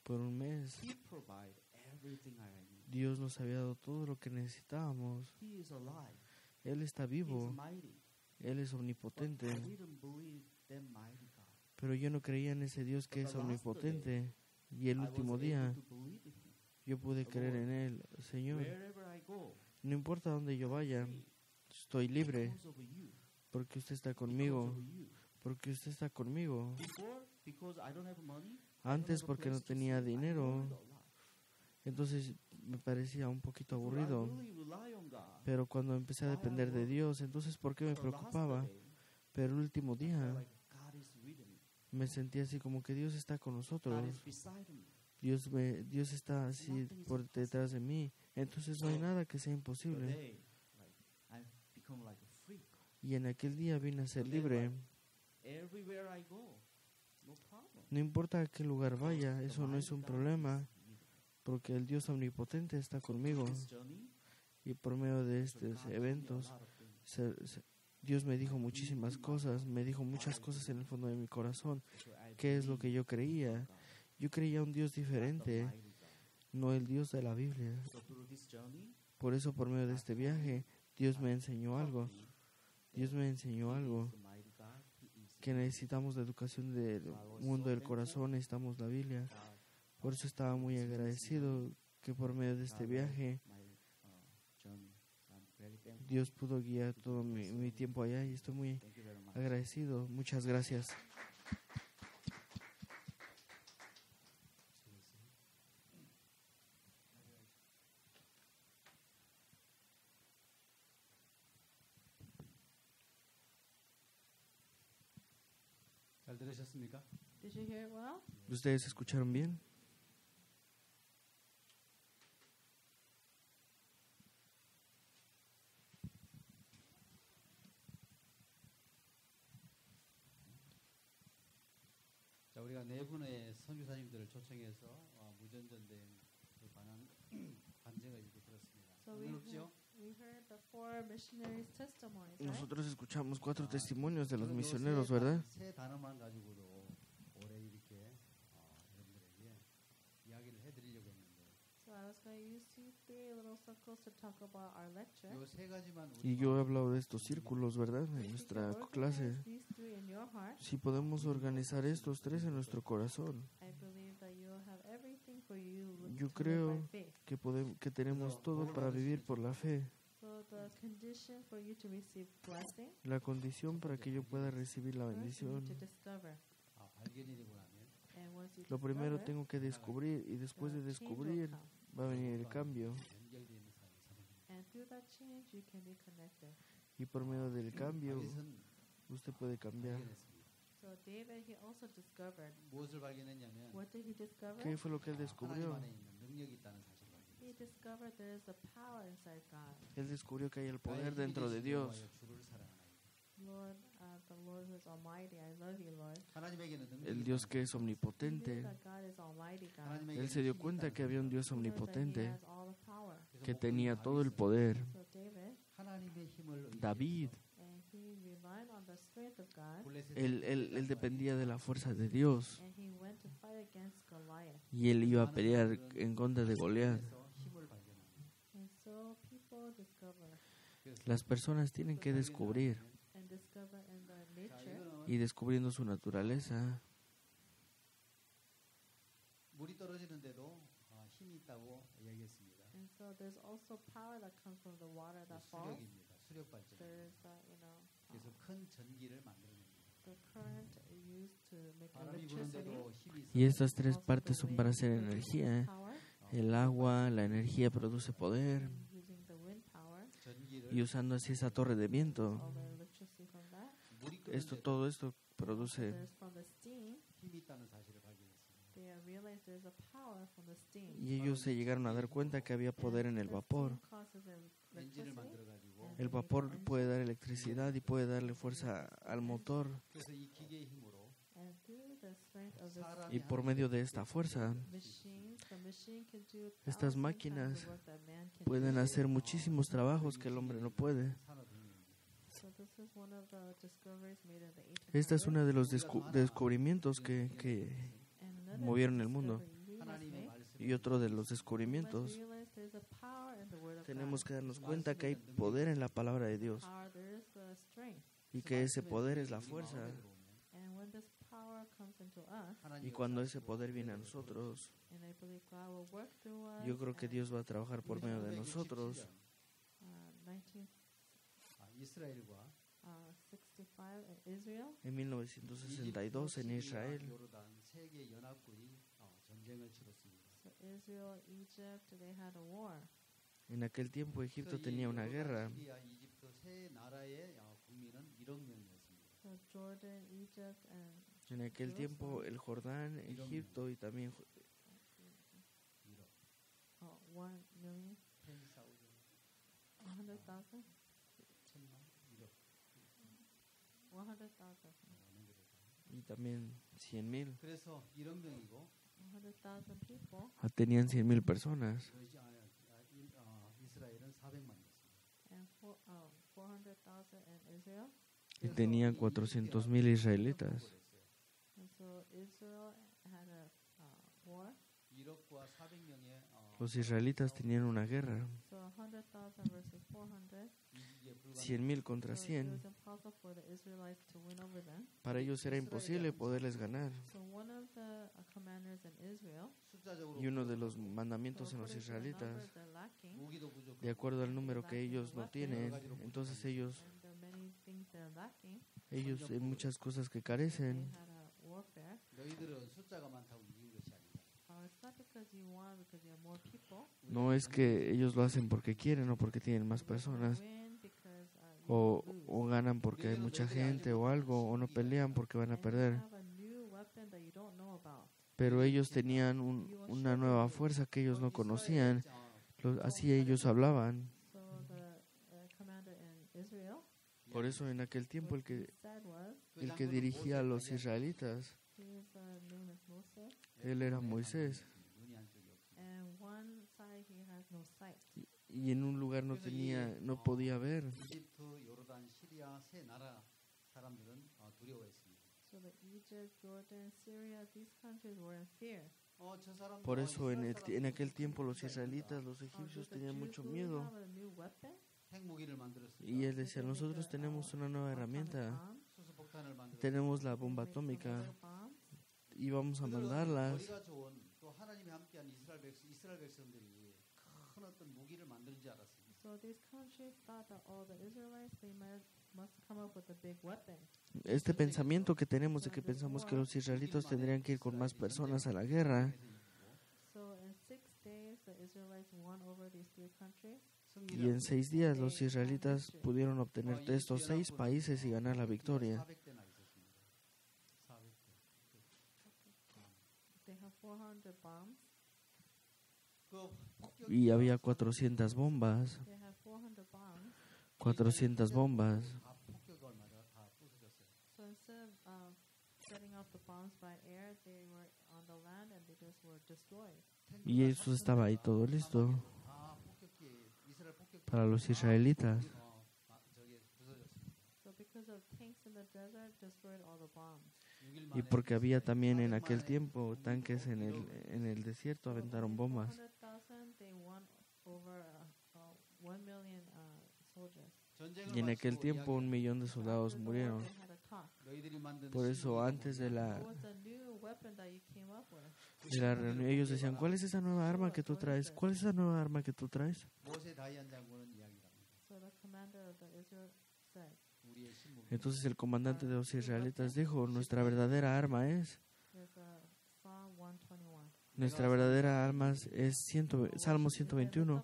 Por un mes, He provided everything I need. Dios nos había dado todo lo que necesitábamos. He is alive. Él está He is vivo, mighty. Él es But omnipotente. I didn't believe that mighty God. Pero yo no creía en ese Dios que es omnipotente. Y el I was último able día to believe in Him. yo pude creer en Él. Señor, Wherever I go, no importa dónde yo vaya, free estoy libre because of you. porque usted está Because conmigo. of you. Porque usted está conmigo. Before, because I don't have money. I don't Antes have a porque no place to tenía sleep, I dinero. worried a lot. Entonces me parecía un poquito So I aburrido. really rely on God. Pero cuando empecé a depender de Dios, entonces ¿por qué me But the last preocupaba? day, Pero el último I felt día like God is with me. me sentí así como que Dios está con God nosotros. is beside me. Dios está así por detrás de mí. Entonces no hay nada que sea imposible. Today, like, I've become like a freak. Y en aquel día vine a ser libre. Everywhere I go, no problem. No importa a qué lugar vaya, The eso no es mighty un God problema, is with me. porque el Dios omnipotente está conmigo. This journey, Y por medio de so God estos told me a eventos, lot of things. Dios me dijo muchísimas cosas, me dijo muchas cosas en el fondo de mi corazón. So I ¿Qué es lo que yo believe creía? God, Yo creía un Dios the diferente, mighty God. no el Dios de la Biblia. So through this journey, Por eso por medio de este viaje, Dios me enseñó algo. Dios me enseñó algo, the mighty God, He is que necesitamos la educación del mundo del corazón, necesitamos la Biblia. God. Por eso estaba muy agradecido que por medio de este God viaje led my journey. I'm very thankful. Dios pudo guiar todo mi tiempo allá y estoy muy Thank you very much. agradecido. Muchas gracias. 잘 들으셨습니까? Did you hear it well? ¿Ustedes escucharon bien? 자, 우리가 네 분의 선교사님들을 초청해서 무전전대에 관한 간증을 이렇게 들었습니다. So we heard the 4 missionaries' testimonies, right? Nosotros escuchamos 4 testimonios de los misioneros, ¿verdad? 세 단어만 가지고도 올해 이렇게 여러분들에게 이야기를 해드리려고 했는데 So I was going to use these 3 little circles to talk about our lecture. 이 세 가지만 Y yo he hablado de estos círculos, ¿verdad? En If you nuestra can clase. organize these 3 in your heart, Si podemos organizar estos 3 en nuestro corazón, I believe that you will have everything for you Yo to live by creo faith. que tenemos todo para vivir por la fe. So the condition for you to receive blessing, La condición para que yo pueda recibir la first you need bendición. to discover. 발견이 되고 나면 And once you Lo primero discover, tengo que descubrir y después de the change will descubrir come. va a venir el cambio. 연결되어 있는 삶을 사는 And through that change, you can be connected. Y por medio del cambio 다윗은 usted puede cambiar. 발견했습니다. So David, he also discovered. 무엇을 발견했냐면 What did he discover? ¿Qué fue lo que él 하나님 descubrió? 안에 있는 능력이 있다는 사실을 He 발견했습니다. discovered there is a power inside God. Él descubrió que hay el 나의 poder 힘이 dentro de 되시기 Dios. 위하여 주를 사랑하나이다. Lord, the Lord who is almighty, I love you, Lord. 하나님에게는 능력이 El Dios que es He knew omnipotente. that God is almighty God. 하나님에게는 Él se dio 힘이 cuenta 있다는 que había un Dios He knows that he omnipotente has all the power. 그래서 que 목사님 tenía todo el 다윗은 poder. So David, 하나님의 힘을 의지해서 David, and he relied on the strength of God, 블레셋의 él dependía de la fuerza de Dios. and he went to fight against Goliath. Y él iba a pelear en contra de Goliat. 그래서 힘을 발견합니다. And so people discover 그래서 Las personas tienen que descubrir and discover in the 자, nature. 이거는 y descubriendo su naturaleza. 물이 떨어지는데도 힘이 있다고 이야기했습니다. And so there's also power that comes from the water that falls. 수력입니다. 수력 발전. There's, 그래서 큰 전기를 만들어냅니다. The current used to make 바람이 electricity. 부는데도 힘이 있어. Y estas tres partes son para hacer energía. Power, El agua, la energía produce poder. and using the wind power, 전기를 Y usando así esa torre de viento, all the electricity from that. 물이 끓는데 todo esto produce. There's from the steam. 힘이 있다는 사실을 발견했습니다. They realized there's a power from the steam. Y ellos se llegaron a dar cuenta que había poder en el vapor. 엔진을 만들어 가지고 El vapor puede dar electricidad y puede darle fuerza al motor. 그래서 이 기계의 힘으로 And through the strength of this Y por medio de esta fuerza machine, the machine can do Estas 1,000 máquinas times the work that man can pueden do. hacer muchísimos trabajos que el hombre no puede. 산업혁명입니다. So this is one of the discoveries made in the 1800s. Esta es una de los descubrimientos que And another movieron el mundo. discovery we must 하나님의 make, 말씀을 Y otro de los we must descubrimientos, realize there's a power in the word of tenemos God. que darnos cuenta que hay poder en la palabra de Dios Power, there is the strength. y que ese poder es la fuerza. And when this power comes into us, Y cuando ese poder viene a nosotros, and I believe God will work through us, yo creo que Dios va a trabajar por medio de nosotros. 이스라엘과 65 in Israel, En 1962 en Israel, 요르단 세계 연합군이 전쟁을 치렀습니다. so Israel, Egypt, they had a war. en aquel tiempo Egipto tenía una guerra. 시리아, 이집트 세 나라의 국민은 1억 명이었습니다. So Jordan, Egypt, and En aquel tiempo el Jordán, Egipto y también 1억. 1 million, 10,000, 100,000, 1,000만, 1억. 100,000, y también 100,000. 그래서 1억 명이고 100,000 people, Tenían 100,000 personas 이스라엘은 400만이었습니다. and 400,000 in Israel. y tenían 400,000 israelitas. And so Israel had a war. 1억과 400명의 Los israelitas tenían una guerra, So 100,000 versus 400. 이게 불가능. 100,000 contra So it 100. was impossible for the Israelites to win over them. Para ellos era imposible poderles ganar. So one of the commanders in Israel, 숫자적으로 Y uno de los mandamientos so en los according to the number israelitas, they're lacking, 무기도 부족하고 de acuerdo al número que ellos no tienen, entonces ellos and the many things they're lacking, en muchas cosas que they carecen. had a warfare. 너희들은 숫자가 많다고 이긴 것이 아니다. It's not because you won, because you have more people. No es que ellos lo hacen porque quieren o porque tienen más personas, Win because o ganan porque hay mucha gente o algo, o no pelean porque van a perder. have a new weapon that you don't know about. Pero ellos tenían una nueva fuerza que ellos no conocían, así ellos hablaban. So the commander in Israel, Por eso en aquel tiempo what he said was, el que dirigía a los israelitas, his name is Moses, él era Moisés, 눈이 한쪽이 없어. and one side he has no sight. y en un lugar no podía ver. 이집트, 요르단, 시리아 세 나라 사람들은 두려워했습니다. So the Egypt, Jordan, Syria, these countries were in fear. 저 사람 Por eso en aquel tiempo los israelitas, los egipcios tenían mucho miedo. Have a new weapon. 핵무기를 만들었습니다. Y él decía, nosotros tenemos una nueva herramienta, 수소폭탄을 만들었습니다. tenemos la bomba atómica y vamos a mandarlas. 머리가 좋은 또 하나님이 함께한 이스라엘 백성들이 큰 어떤 무기를 만드는 줄 알았습니다. So these countries thought that all the Israelites must come up with a big weapon. Este pensamiento que tenemos de que pensamos que los israelitas tendrían que ir con más personas a la guerra, So in 6 days the Israelites won over these 3 countries. y en 6 días los israelitas pudieron obtener de estos 6 países y ganar la victoria. 400대나 있었습니다. 400대. They have 400 bombs. 그 폭격 Y había 400 bombas, They have 400 bombs. 400 bombas. 다 폭격을 맞아 다 부서졌어요. So instead of setting off the bombs by air, they were on the land and they just were destroyed. Y eso estaba ahí todo listo 다 폭격기 이스라엘 폭격 para los israelitas. 저기 부서졌습니다. So because of tanks in the desert, destroyed all the bombs. 6일 Y 만에 porque había también en aquel tiempo tanques en el desierto, aventaron bombas. 100,000, they won over 1 million soldiers. 전쟁을 Y en aquel 마치고 tiempo 1,000,000 de soldados After the war, murieron. they had a talk. 너희들이 만든 Por eso antes de What was the new weapon that you came up with? la reunión ellos decían, ¿cuál es esa nueva arma que tú traes? ¿Cuál es esa nueva arma que tú traes? 모세 다이안 장군은 이야기합니다. So the commander of the Israel said, 우리의 신무기. Entonces el comandante de los israelitas dijo, nuestra verdadera arma es, There's a Psalm 121. nuestra verdadera arma es Salmo 121.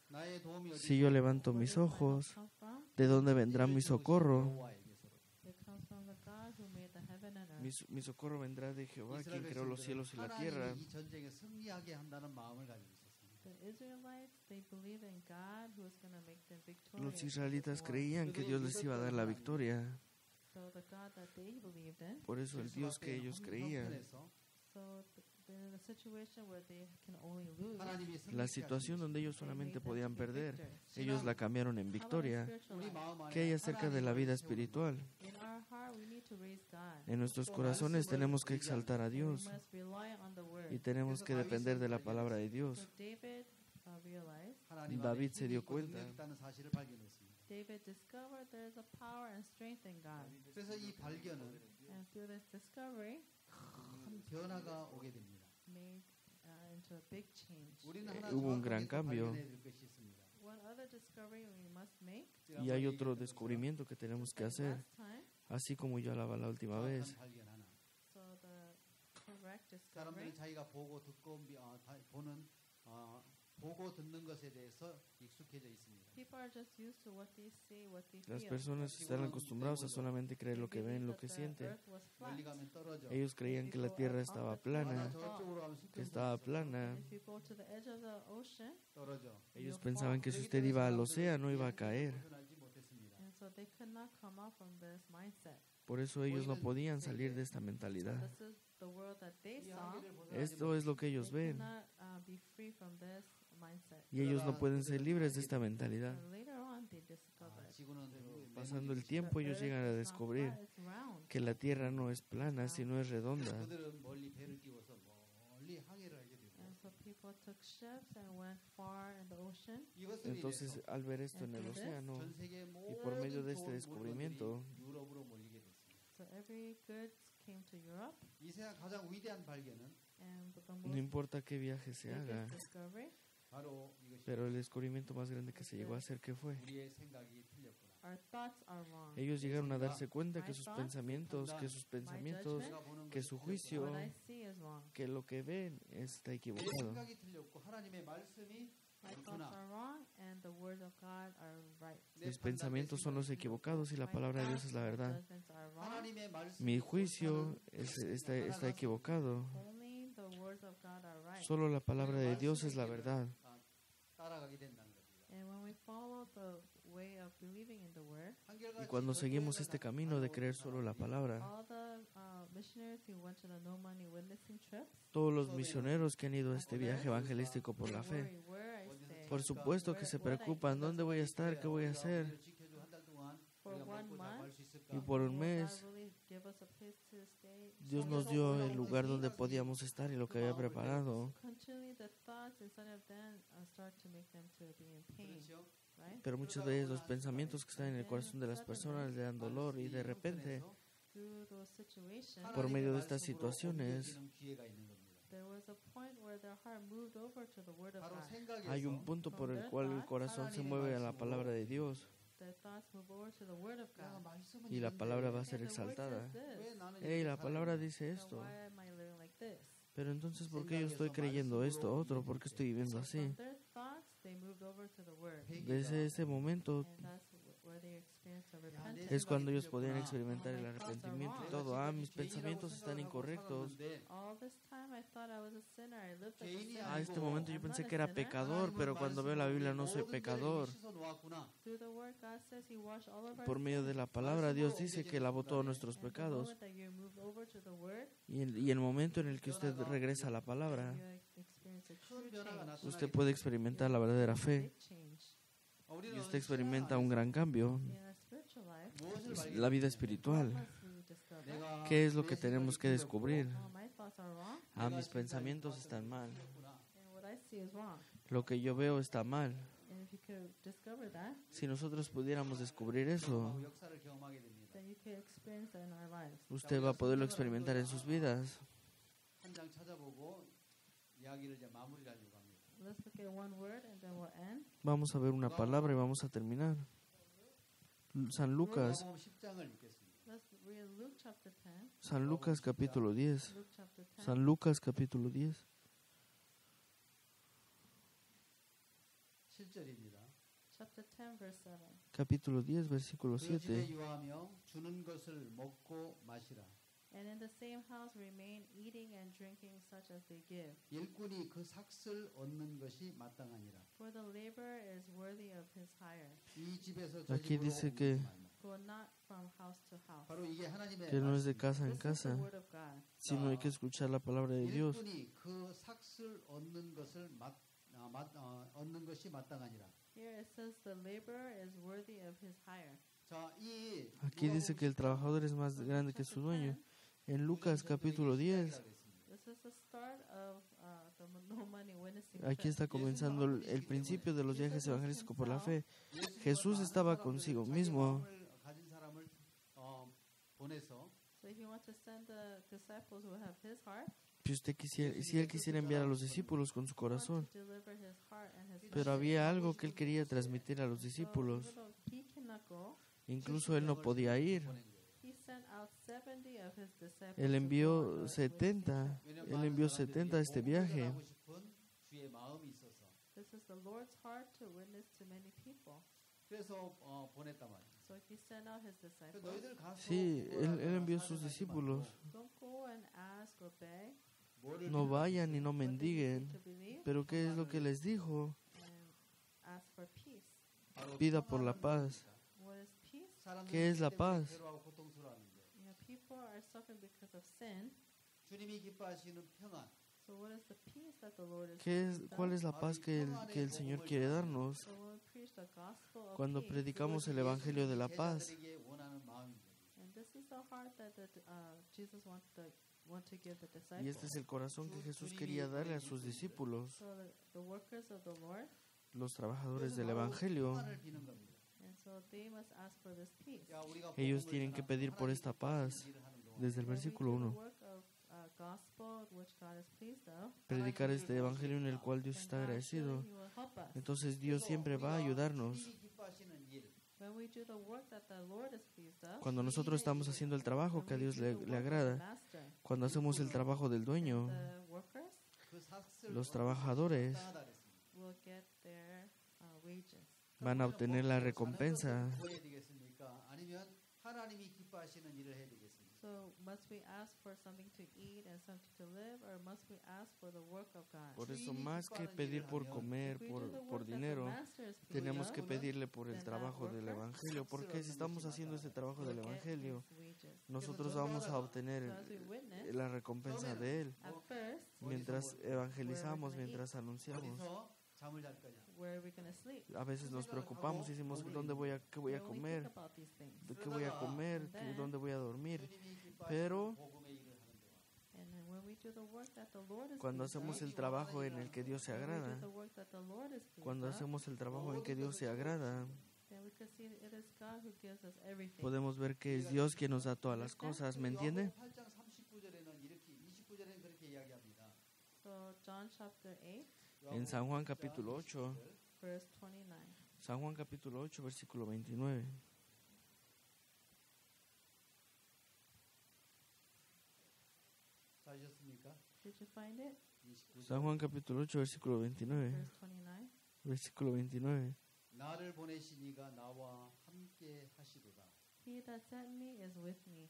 나의 도움이 어디서 Si yo levanto mis ojos, ¿de dónde vendrá mi socorro? 여호와에게서. It comes from the God who made the heaven and earth. Mi socorro vendrá de Jehová, quien 이스라엘 creó los 백성들은 cielos y la tierra. 하나님이 이 전쟁에 승리하게 한다는 마음을 가지고 있었습니다. The Israelites, they believe in God who is going to make them Los victorious. israelitas creían que Dios les iba a dar la victoria. So the God that they believed in. Por eso el Dios que ellos creían, 형편에서 So they're in a situation where they can only lose. 하나님이 la 승리케 situación donde ellos They solamente made them to podían be perder, victors. ellos la cambiaron en How about victoria. spiritual 우리 life? 마음 안에 ¿Qué hay acerca de la vida espiritual? In our heart, we need to raise God. En nuestros corazones tenemos que exaltar a And we Dios must rely on the word. y tenemos que depender de la palabra de So Dios. David realized, 하나님 David 안에 se 힘이 dio 있고 cuenta. 능력이 있다는 사실을 발견했습니다. David discovered there is a power and strength in God. 그래서 이 발견은 And through this discovery, 큰 변화가 오게 됩니다. made into a big change. 우리는 하나 hubo un 정확하게 gran 또 cambio. 발견해야 될 것이 있습니다. One other discovery we must make. Y hay otro descubrimiento que tenemos que hacer, Last time, así como yo hablaba la última 정확한 vez. 발견 하나. so the correct 사람들은 discovery. 자기가 보고 듣고 보는 보고 듣는 것에 대해서 익숙해져 있습니다. People are just used to what they see, what they Las feel. personas están acostumbradas a solamente creer lo que ven, lo que sienten. 멀리 가면 떨어져. Ellos creían que la tierra estaba plana, 저쪽으로 가면 que estaba plana. If you go to the edge of the ocean, 떨어져. Ellos pensaban que si usted iba al océano iba a caer. 벗어나지 못했습니다. and so they could not come out from this mindset. Por eso ellos no podían salir de esta So mentalidad. this is the world that they 이 saw. 한계를 벗어나지 Esto es lo que ellos They ven. cannot be free from this mindset. Y ellos no pueden ser libres de esta mentalidad. And later on, they discovered 지구는 Pasando el the tiempo, ellos earth llegan a is not descubrir flat, it's round. que la tierra no es plana, sino es redonda. 그들은 멀리 배를 띄워서 멀리 항해를 하게 되고 And so people took ships and went far in the ocean. 이것을 Entonces, 위해서 al ver esto en el océano, 전 세계 y por medio de 모든 este 좋은 descubrimiento, 물건들이 유럽으로 몰리게 됐습니다. So every goods came to Europe, 이 세상 가장 위대한 발견은 and the no most importa qué viaje se haga, biggest discovery, 바로 이것이 pero el descubrimiento más grande que se llegó a hacer, ¿qué fue? 우리의 생각이 틀렸구나. our thoughts are wrong. Ellos llegaron a darse cuenta que sus pensamientos, 내가 보는 que 것이 su 틀렸구나. juicio, What I see is wrong. que lo que ven está 내 equivocado. 생각이 틀렸고 하나님의 말씀이 My thoughts 옳구나. are wrong, and the words of God are right. 내 Mis 판단, 내 pensamientos son los 생각이 equivocados y la My palabra de Dios thoughts es la and verdad. judgments are wrong. 하나님의 말씀이 Mi juicio 옳다는 está equivocado. Only the words of God are right. Solo la palabra de Dios es la verdad. 따라가게 된다는 겁니다. And when we follow the way of believing in the word, Y cuando seguimos este camino de creer solo la palabra, all the missionaries who went to the No Money Witnessing trips, todos los misioneros que han ido a este viaje evangelístico por la fe, worry, where I stay. por supuesto que se preocupan, ¿dónde voy a estar? ¿Qué voy a hacer? For 1 month, Y por un will mes, God really give us a place to stay? Dios nos dio el lugar donde podíamos estar y lo que había preparado. Continually, the thoughts inside of them start to make them to be in pain, right? Pero muchas veces los pensamientos que están en el corazón de las personas le dan dolor y de repente, Through those situations, por medio de estas situaciones, there was a point where their heart moved over to the Word of God. hay un punto por el cual el corazón se mueve a la palabra de Dios Their thoughts move over to the Word of God. y la palabra va a ser And the Word exaltada. says this. Hey, la palabra dice Then esto. why am I living like this? Pero entonces, ¿por qué yo estoy creyendo esto otro? ¿Por qué estoy viviendo así? From their thoughts, they moved over to the Word. Desde ese momento And that's where they experienced the repentance. es cuando ellos podían experimentar el arrepentimiento y todo. Ah, mis pensamientos están incorrectos. All this time I thought I was a sinner. I lived like a sinner. A este momento yo I'm pensé not que a era sinner. pecador, pero cuando veo la Biblia no soy pecador. Through the Word, God says He washed all of our Por medio de la palabra, Dios dice que lavó todos nuestros And the pecados. moment that you moved over to the Word, Y el momento en el que usted regresa a la palabra, you experience a true change. usted puede experimentar la verdadera fe Big change. y usted experimenta un gran cambio. In our spiritual life, La vida espiritual. what must we discover? ¿Qué es lo que tenemos que descubrir? Oh, my thoughts are wrong, Ah, mis pensamientos están mal. and what I see is wrong. Lo que yo veo está mal. And if you could discover that, Si nosotros pudiéramos descubrir eso, then you could experience that in our lives. usted va a poderlo experimentar en sus vidas. 한 장 찾아보고 이야기를 이제 마무리를 하려고 합니다. Let's look at one word and then we'll end. Vamos a ver una palabra y vamos a terminar. San Lucas, 누가복음 10장을 읽겠습니다. Let's read Luke chapter 10. San Lucas capítulo 10. Luke chapter 10. San Lucas capítulo 10. 7절입니다. Chapter 10, verse 7. Capítulo 10, versículo 그 집에 7. 유하며 주는 것을 먹고 마시라. And in the same house remain eating and drinking such as they give. 일꾼이 그 삭슬 얻는 것이 마땅하니라. For the laborer is worthy of his hire. 이 집에서 저 Aquí 집으로 dice 옮기지 que- 말라. Go not from house to house. 바로 이게 하나님의 Que no es de 말씀입니다. casa en This is the casa, word of God. sino hay que escuchar la palabra de Dios. 일꾼이 그 삭슬 얻는 것을 얻는 것이 마땅하니라. Here it says the laborer is worthy of his hire. 자, 이 Aquí dice que el trabajador es más grande que su dueño. En Lucas capítulo 10, This is the start of the no money witnessing aquí trip. está comenzando el principio de los viajes evangelísticos por la fe. Jesús estaba consigo mismo. 가진 사람을 보내서 So if you want to send the disciples who have his heart, Si él quisiera enviar a los discípulos con su want corazón, to deliver his heart and his pero había algo que él quería transmitir a los So discípulos. even though he cannot go, Incluso él no podía ir. he sent out 70 of his disciples. Él to go envió on the 70. Él envió 70 a este viaje. 주의 마음이 있어서 This is the Lord's heart to witness to many people. 그래서 보냈단 말이야. So he sent out his disciples. 너희들 가서 Sí, él envió 사정하지 sus 말고 discípulos. Don't go and ask or beg. 뭐를 No vayan y no What they need mendiguen. to believe Pero ¿qué es lo que les dijo? and ask for peace. 바로 Pida por la 평안을 paz. What is peace? 사람들이 ¿Qué es la 때문에 paz? 괴로워하고 고통스러워하는데 People are suffering because of sin. 주님이 기뻐하시는 평안 So what is the peace that the Lord is ¿Cuál es la paz que el Señor quiere darnos? So when we preach the gospel of Cuando peace, predicamos el Evangelio de la paz, 제자들에게 원하는 마음인 거예요. and this is the heart that Jesus want to give the disciples. y este es el corazón que Jesús quería darle a sus discípulos, So the workers of the Lord, los trabajadores 그래서 del 바로 Evangelio. 평안을 비는 겁니다. and so they must ask for this peace. 야, 우리가 Ellos 복음을 tienen que 전하고 pedir por 하나님이 esta 기뻐하시는 paz. 일을 하는 동안 Desde el When we versículo do the 1, work of gospel which God is pleased of, predicar este Evangelio en el cual Dios está then God agradecido. surely He will help us. Entonces Dios siempre va a ayudarnos. 주님이 기뻐하시는 일, When we do the work that the Lord is pleased of, Cuando nosotros estamos haciendo el trabajo when que a we Dios do le the work of the agrada, master, cuando hacemos el trabajo del dueño, the workers 그 삭슬 los 얻는 trabajadores 것이 마땅하다 그랬습니다. will get their wages. van a obtener la recompensa. 구해야 되겠습니까? 아니면 하나님이 기뻐하시는 일을 해야 되겠습니까? So must we ask for something to eat and something to live, or must we ask for the work of God? Por eso, más que pedir por comer, If we do the por work that the dinero, master is pleased tenemos of, que pedirle por el then that trabajo del worker Evangelio, porque si estamos haciendo ese trabajo will del get Evangelio, his wages. nosotros vamos a obtener So as we witness, la recompensa de Él. at first, Mientras evangelizamos, mientras anunciamos, 어디서 잠을 잘 거냐? where are we going to sleep? a veces nos preocupamos y decimos, qué voy a When we think comer? about these things. ¿De qué voy a comer? ¿Dónde voy a dormir? 주님이 기뻐하시는 Pero 복음의 일을 하는 동안 And then when we do the work that the Lord is cuando pleased hacemos of, el trabajo en el que Dios se when we do agrada, the work that the Lord is pleased cuando of, hacemos el trabajo en que Dios se agrada, then we can see it is God who gives us everything. podemos ver que es Dios quien nos da todas las cosas, ¿me entiende? 요한복음 8장 39절에는 이렇게 29절에는 그렇게 이야기합니다. So John chapter 8, En San Juan capítulo 8, verse 29. San Juan capítulo 8, versículo 29. 찾으셨습니까? Did you find it? 29절. San Juan capítulo 8, versículo 29. Verse 29. Versículo 29. 나를 보내시니가 나와 함께 하시도다. He that sent me is with me.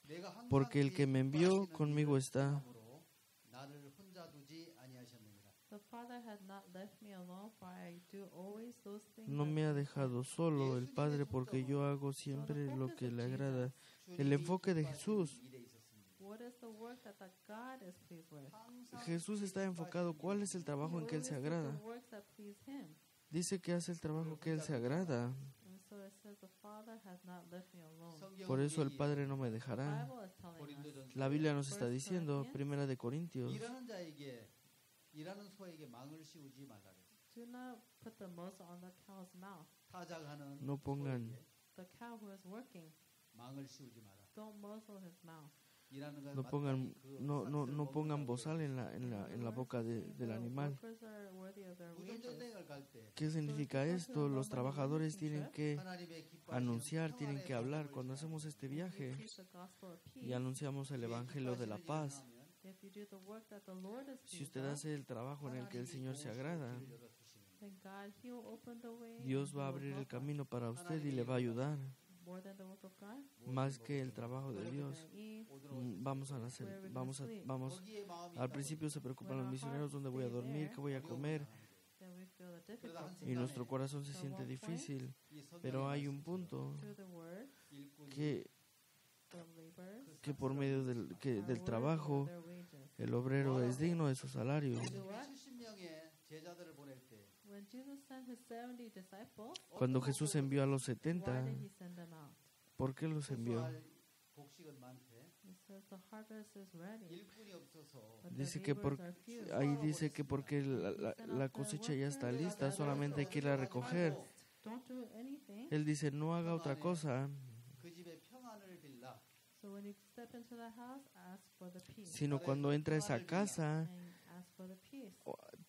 내가 항상 Porque el que me envió 기뻐하시는 conmigo 일을 está. 행함으로 나를 혼자 두지 아니하셨느니라. The Father had not left me alone, for I do always those things. No that me ha please dejado Him. solo el Padre porque yo hago siempre lo que le agrada. El enfoque de Jesús. 일에 있었습니다. What is the work that the God is pleased with? 항상 Jesús está enfocado cuál es el trabajo en que Él se Always do agrada. the works that please Him. Dice que hace el trabajo que Él se agrada. And so it says the Father has not left me alone. 성경은 Por eso el 우리 Padre no me The dejará. Bible is telling us. 고린도전서 La Biblia nos está diciendo, Primera de Corintios, 일하는 자에게 일하는 소에게 망을 씌우지 말라 그랬어요. Do not put the muzzle on the cow's mouth. 타작하는 No pongan- 소에게 The cow who is working, 망을 씌우지 마라. don't muzzle his mouth. 일하는 건 no pongan, 마땅히 그 no, no, 삭스를 no pongan 먹는다고 bozal en la boca del The animal. workers are worthy of their 무전 wages. 전쟁을 갈 때 ¿Qué significa esto? Los trabajadores tienen que 하나님의 기뻐하시는 anunciar, tienen 평안의 que hablar. 복음을 Cuando hacemos este viaje Preach the gospel of y peace. anunciamos el evangelio de la paz, If you do the work that the Lord is si usted pleased hace el trabajo en el que el Señor se agrada, then God, He will open the way. Dios and va a He will abrir el help us. camino para usted y le va a ayudar. More than the work of God. Más que el trabajo de We're Dios. gonna eat, Vamos a nacer, al principio se preocupan los misioneros dónde voy a dormir, qué voy a comer, then we feel the difficulty. y nuestro corazón se siente difícil. Pero hay un punto Through the word, que, the laborers que por medio del are worthy trabajo of their wages. el obrero es digno de su salario. Do what? 70명의 제자들을 보낼 때 When Jesus sent His 70 disciples, Cuando Jesús envió a los why 70, did He send them out? ¿por qué los envió? 수수할 곡식은 많대. He says the harvest is ready, 일꾼이 없어서 but Dice the que laborers are few. ahí dice que porque la cosecha ya está lista, solamente hay que ir a recoger. Don't do anything. Él dice, no haga otra cosa, 그 집에 평안을 빌라. So when you step into the house, ask for the peace. sino cuando entra a esa casa, And ask for the peace.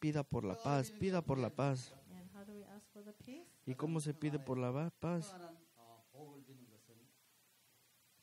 pida por la paz, pida por la paz. And how do we ask for the peace? ¿Y cómo se pide por la paz? 평안한 복을 비는 것은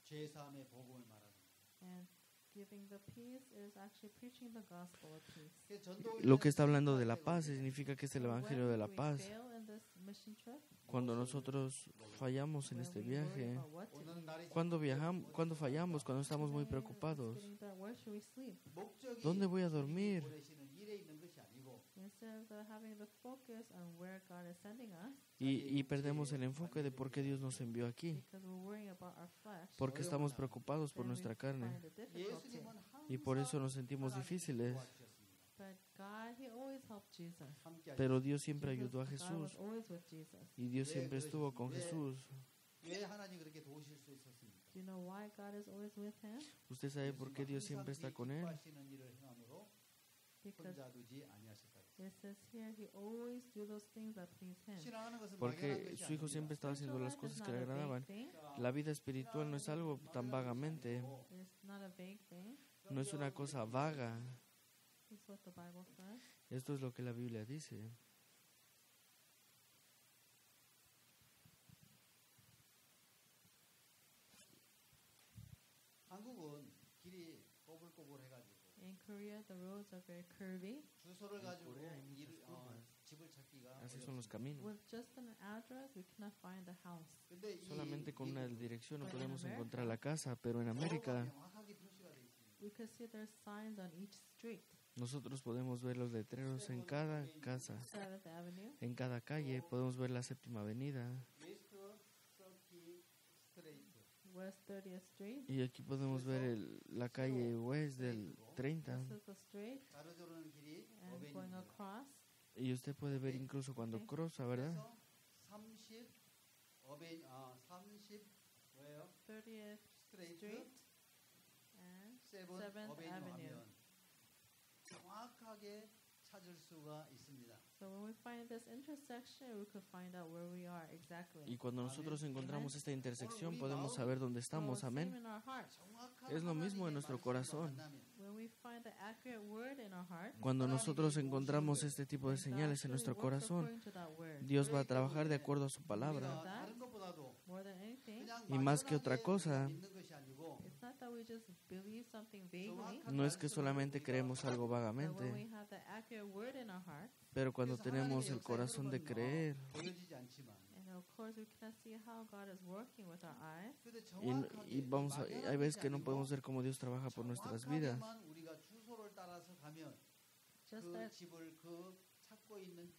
죄사함의 복음을 말하는 거예요. And giving the peace is actually preaching the gospel of peace. 그래서 전도 Lo que está hablando de la paz significa que es el evangelio de la When paz. we fail in this mission trip, Cuando nosotros fallamos en when este we worry viaje, about what to 오는 eat, 날이 cuando viajamos, cuando fallamos, cuando estamos muy today preocupados, it's getting that where should we sleep? 목적이 ¿dónde voy a dormir? 보내시는 일에 있는 것이 아니고 Instead of having the focus on where God is sending us, Y perdemos el enfoque de por qué Dios nos envió aquí. because we're worrying about our flesh, Porque estamos preocupados por then we nuestra carne. find it difficulty. 예수님은 Y por eso 항상 nos sentimos difíciles. 도와주셨습니다. But God, He always helped Jesus. 함께 Pero Dios siempre Jesus, ayudó a God Jesús. was always with Jesus. Y Dios siempre estuvo con Jesús. 왜 하나님 그렇게 도우실 수 있었습니까? Do you know why God is always with him? ¿Usted sabe por qué Dios siempre está con él? 기뻐하시는 일을 행함으로 Because 혼자 두지 아니하셨다. it says here, He always do those things that please Him. 신앙하는 것은 막연한 Porque 것이 su hijo 아닙니다. siempre estaba haciendo las Spiritual life is cosas not que le a vague agradaban. thing. La vida espiritual no es algo tan vagamente, It's not a vague thing. no es una cosa vaga. This is what the Bible says. Esto es lo que la Biblia dice. 한국은 길이 꼬불꼬불해가지고 In Korea, the roads are very curvy. 주소를 가지고 집을 찾기가 Así son los 어렵습니다. caminos. With just an address, we cannot find the house. 근데 이 Solamente con una dirección no Pero en podemos América, encontrar la casa, pero en América 명확하게 표시가 돼 있습니다. We could see there's signs on each street. nosotros podemos ver los letreros en cada casa, 7th Avenue, en cada calle, podemos ver la séptima avenida. 웨스트 30 스트레이트 West 30th Street. Y aquí podemos ver la calle West del 30. This is the street. 가로지르는 길이 And going 어벤입니다. across, Y usted puede ver incluso cuando cruza, ¿verdad? 그래서 30 30 뭐예요? 30th 스트레이트 Street and 7 7th 어벤유 Avenue. 하면 정확하게 찾을 수가 있습니다. So when we find this intersection, we could find out where we are exactly. Y cuando nosotros encontramos esta intersección podemos saber dónde estamos, So same amén. in our hearts. 정확한 Es lo mismo en 하나님의 nuestro 말씀과 corazón. 만나면 When we find the accurate word in our heart, Cuando nosotros encontramos este tipo de God señales en actually nuestro works corazón, according to that word. Dios va a trabajar de acuerdo a su 우리가 palabra. 다른 것보다도 More than anything, 그냥 Y más que otra 막연하게 cosa, 믿는 것이 아니고 it's not that we just believe something vaguely, No es que solamente creemos algo but when vagamente, we have the accurate word in our heart, pero cuando tenemos el corazón de creer 보여지지 않지만 and of course we cannot see how God is working with our eyes, 근데 y vamos a, hay veces que no podemos ver cómo Dios trabaja por nuestras vidas. 정확하게만 우리가 주소를 따라서 가면 just 그 that. 집을 그 찾고 있는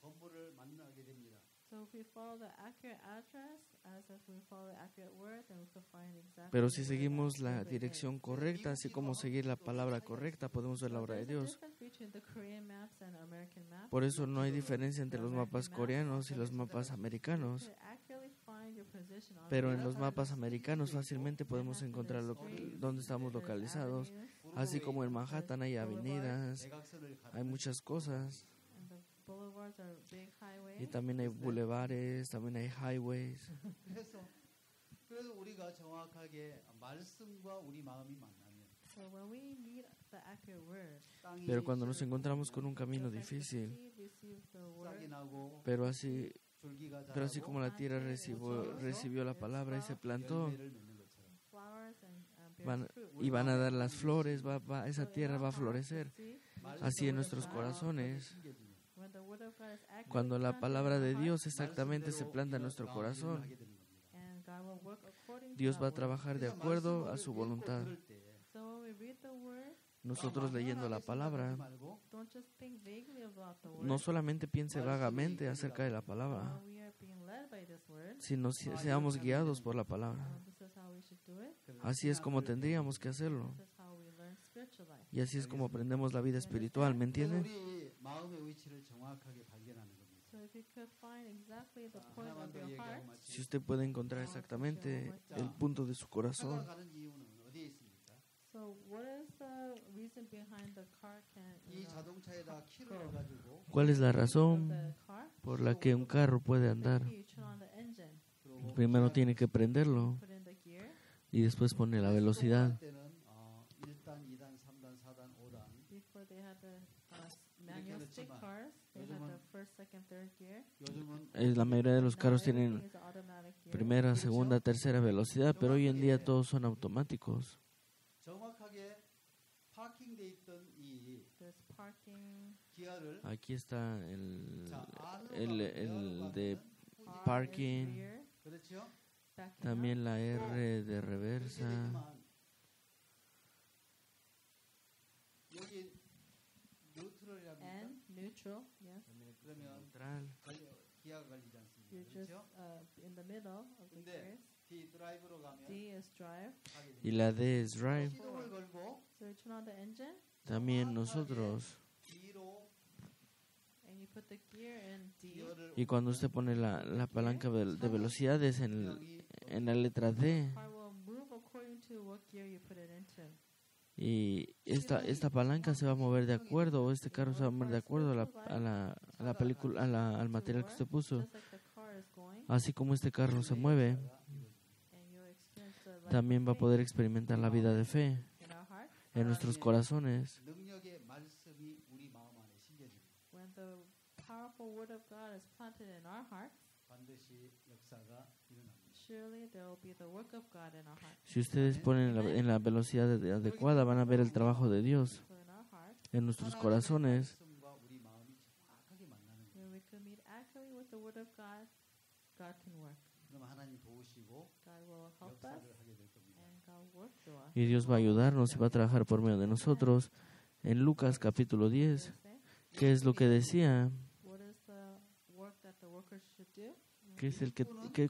건물을 만나게 됩니다. So if we follow the accurate address, as if we follow the accurate word, then we could find exactly. Pero si where seguimos that la building dirección is. correcta, así como seguir la palabra correcta, podemos ver la obra de There's a Dios. difference between the Korean maps and American maps. Por eso no hay diferencia entre los mapas coreanos y los mapas americanos. You could accurately find your position on Pero the en los map. mapas americanos fácilmente podemos encontrar dónde estamos There's localizados. avenues, Así como en Manhattan hay avenidas, 대각선을 가면 hay muchas cosas. and the boulevards are big highways. Y también hay bulevares, también hay highways. 그래서 그래서 우리가 정확하게 말씀과 우리 마음이 만나면 So when we meet the accurate word, 땅이 Pero cuando nos 씨를 encontramos con un camino just like the difícil, seed receives the 싹이 word, 나고 pero así 줄기가 Pero así 자라고 como la tierra recibió la palabra y se plantó, 열매를 맺는 것처럼 flowers and van, bears fruit. y van a dar las flores, esa So in tierra our va a heart, florecer. the seed, Así en the word nuestros of God, corazones, 심겨지면 when the word of God is accurately cuando la planted palabra in de our heart, Dios exactamente se 말씀대로 planta en 우리가 nuestro 일을 corazón, 하게 되는 겁니다. and God will work according to Dios that va a word. trabajar de 그래서 acuerdo a 말씀을 su 읽고 voluntad. 들을 때 So when we read the word, Nosotros leyendo la palabra, 말고 don't just think vaguely about the word. no solamente piense vagamente acerca de la palabra, We are being led by this word. sino seamos guiados por la palabra. This is how we should do it. Así es como tendríamos que hacerlo. This is how we learn spiritual life. Y así es como aprendemos la vida espiritual, ¿me 그래서 entienden? 우리 마음의 위치를 정확하게 발견하는 겁니다. So if you could find exactly the point 하나만 of 더 your 얘기하고 heart, Si usted puede encontrar exactamente el punto de su corazón, 가는 이유는 어디에 있습니까? so what is the reason behind the car 이 자동차에다 키를 넣어가지고 ¿cuál es la razón the car? por la que un carro puede andar? You turn on the engine, 그리고 Primero tiene que prenderlo put in the gear. y después pone la velocidad. 때는 1단, 2단, 3단, 4단, 5단 Before they had the manual stick 그렇지만 cars, they had 요즘은 the first, second, third gear. 요즘은 La mayoría de los Now carros everything tienen is automatic gear. primera, segunda, tercera velocidad, pero hoy en día todos son automáticos. 정확하게 파킹돼 있던 이 There's parking. 기아를 Aquí está 자, 안으로 el de 가면 R is parking, rear, 그렇죠? backing también up. la R de 그렇게 reversa. 되지만 여기 뉴트럴이라면 And neutral, yes. 그러면 Neutral. 기아가 걸리지 않습니까? You're just 그렇죠? in the middle of the 근데 gears. D 드라이브로 가면 D is drive. 하게 Y 됩니다. la D es drive. 시동을 걸고 So you turn on the engine También nosotros. D로 and you put the gear in D. 기어를 Y cuando usted pone la palanca de velocidades en la letra D, The car will move according to what gear you put it into. y esta palanca se va a mover de acuerdo, o este carro se va a mover de acuerdo a la película, al material que usted puso. Just like the car is going, Así como este carro se mueve, and you experience the life también of va a faith poder experimentar la vida de fe in our heart. en nuestros corazones. 능력의 말씀이 우리 마음 안에 심겨집니다. When the powerful word of God is planted in our heart, 반드시 역사가 일어납니다. surely there will be the work of God in our heart. Si ustedes ponen en la velocidad adecuada, van a ver el trabajo de Dios So in our heart, en nuestros corazones. 말씀과 우리 마음이 정확하게 만나는 거예요. where we could meet accurately with the word of God, God can work. 그럼 하나님 도우시고 God will help us, 역사를 하게 될 겁니다. and God will work through us. Y Dios va a ayudarnos y va a trabajar por medio de nosotros. En Lucas capítulo 10, ¿qué es lo que decía? What is the work that the workers should do?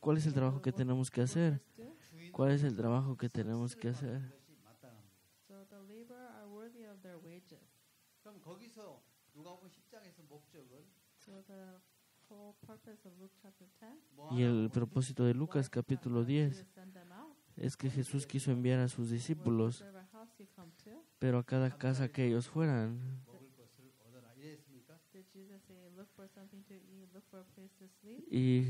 ¿Cuál es el trabajo que tenemos que hacer? Workers do? 주인은 ¿Cuál es el trabajo que tenemos que 몫을 hacer? 받는 것이 마땅합니다. So the laborer are worthy of their wages. 그럼 거기서 누가복음 10장에서 목적은 So the whole purpose of Luke chapter 10 뭐 Y el 하라고? propósito de Lucas capítulo 10 send them out. es que Jesús quiso enviar a sus discípulos, Whatever house you come to, pero a cada casa que ellos fueran. 먹을 것을 얻어라. 이랬습니까? did Jesus say, look for something to eat, look for a place to sleep? Y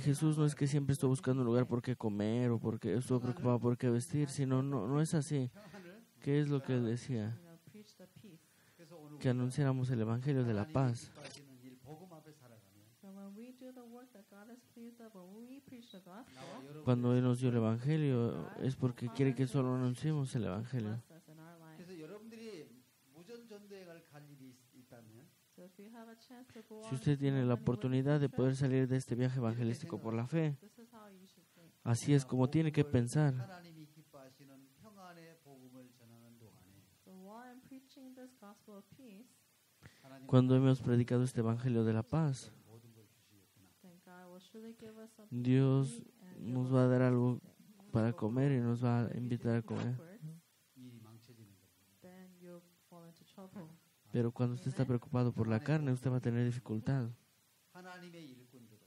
Jesús no es que siempre estuvo buscando un lugar por qué comer o porque estuvo preocupado por qué vestir, sino no es así. 평안을 ¿Qué es lo que él decía? Preach the peace. 그래서 오늘 Que anunciáramos el Evangelio de la 하나님이 paz. 기뻐하시는 일 복음 앞에 살아가면 So when we do the work that God is pleased of, when we preach the gospel, 나와 여러분 Cuando Él nos dio el Evangelio es porque quiere que solo anunciemos el Evangelio. bless us in our life. 그래서 여러분들이 무전 전도행을 갈 일이 있다면 So if you have a chance to go Si on usted tiene la many oportunidad de witness poder trips, salir de este viaje evangelístico por la fe, this is how you should think. así es como tiene que pensar. 하나님이 기뻐하시는 평안의 복음을 전하는 동안에 So while I'm preaching this gospel of peace, 하나님은 Cuando hemos predicado este Evangelio de la paz, 모든 걸 주시겠구나. then God will surely give us something Dios to eat and give nos us va a dar something algo to stay. para comer y nos va a If you invitar a think comer. backwards, 일이 망쳐지는 겁니다. then you'll fall into trouble. Pero cuando usted está preocupado por la carne, usted va a tener dificultad. 하나님의 일꾼들은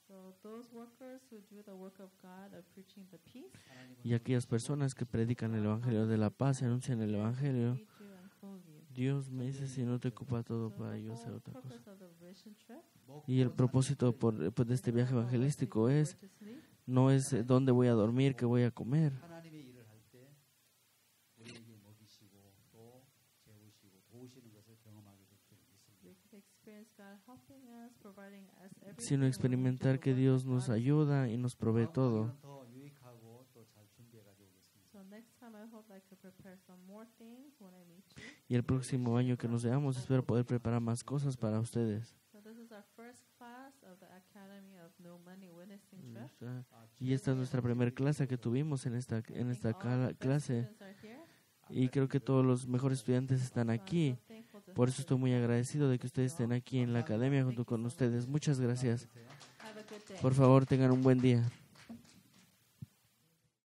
So those workers who do the work of God of preaching the peace, 하나님은 Y aquellas personas que predican el Evangelio de la paz y anuncian el Evangelio, feed you and clothe you. Dios me dice si no te ocupa todo So para the yo hacer whole otra cosa. purpose of the mission trip, Y el propósito de este viaje evangelístico es where to sleep, No es dónde voy a dormir, qué voy a comer. 하나님의 일을 할 때 우리에게 먹이시고 또 재우시고 도우시는 것을 경험하게 될 줄 믿습니다. We can experience God helping us, providing us everything. Sino when we experimentar do the que work Dios of nos God. ayuda y nos provee 다음 todo. 강의는 더 유익하고 또 잘 준비해 가지고 오겠습니다. So next time I hope I could prepare some more things when I meet you. Y el próximo año que nos veamos, espero poder preparar más cosas para ustedes. So this is our first class of the Academy of No Money Witnessing Trip. Y esta es nuestra primera clase que tuvimos en esta I think all the best clase. students are here. Y creo que todos los mejores estudiantes están So I'm aquí. so thankful to Por have eso you estoy muy here. agradecido de que ustedes estén aquí en la academia junto con ustedes. Muchas gracias. Have a good day. Por favor, tengan un buen día.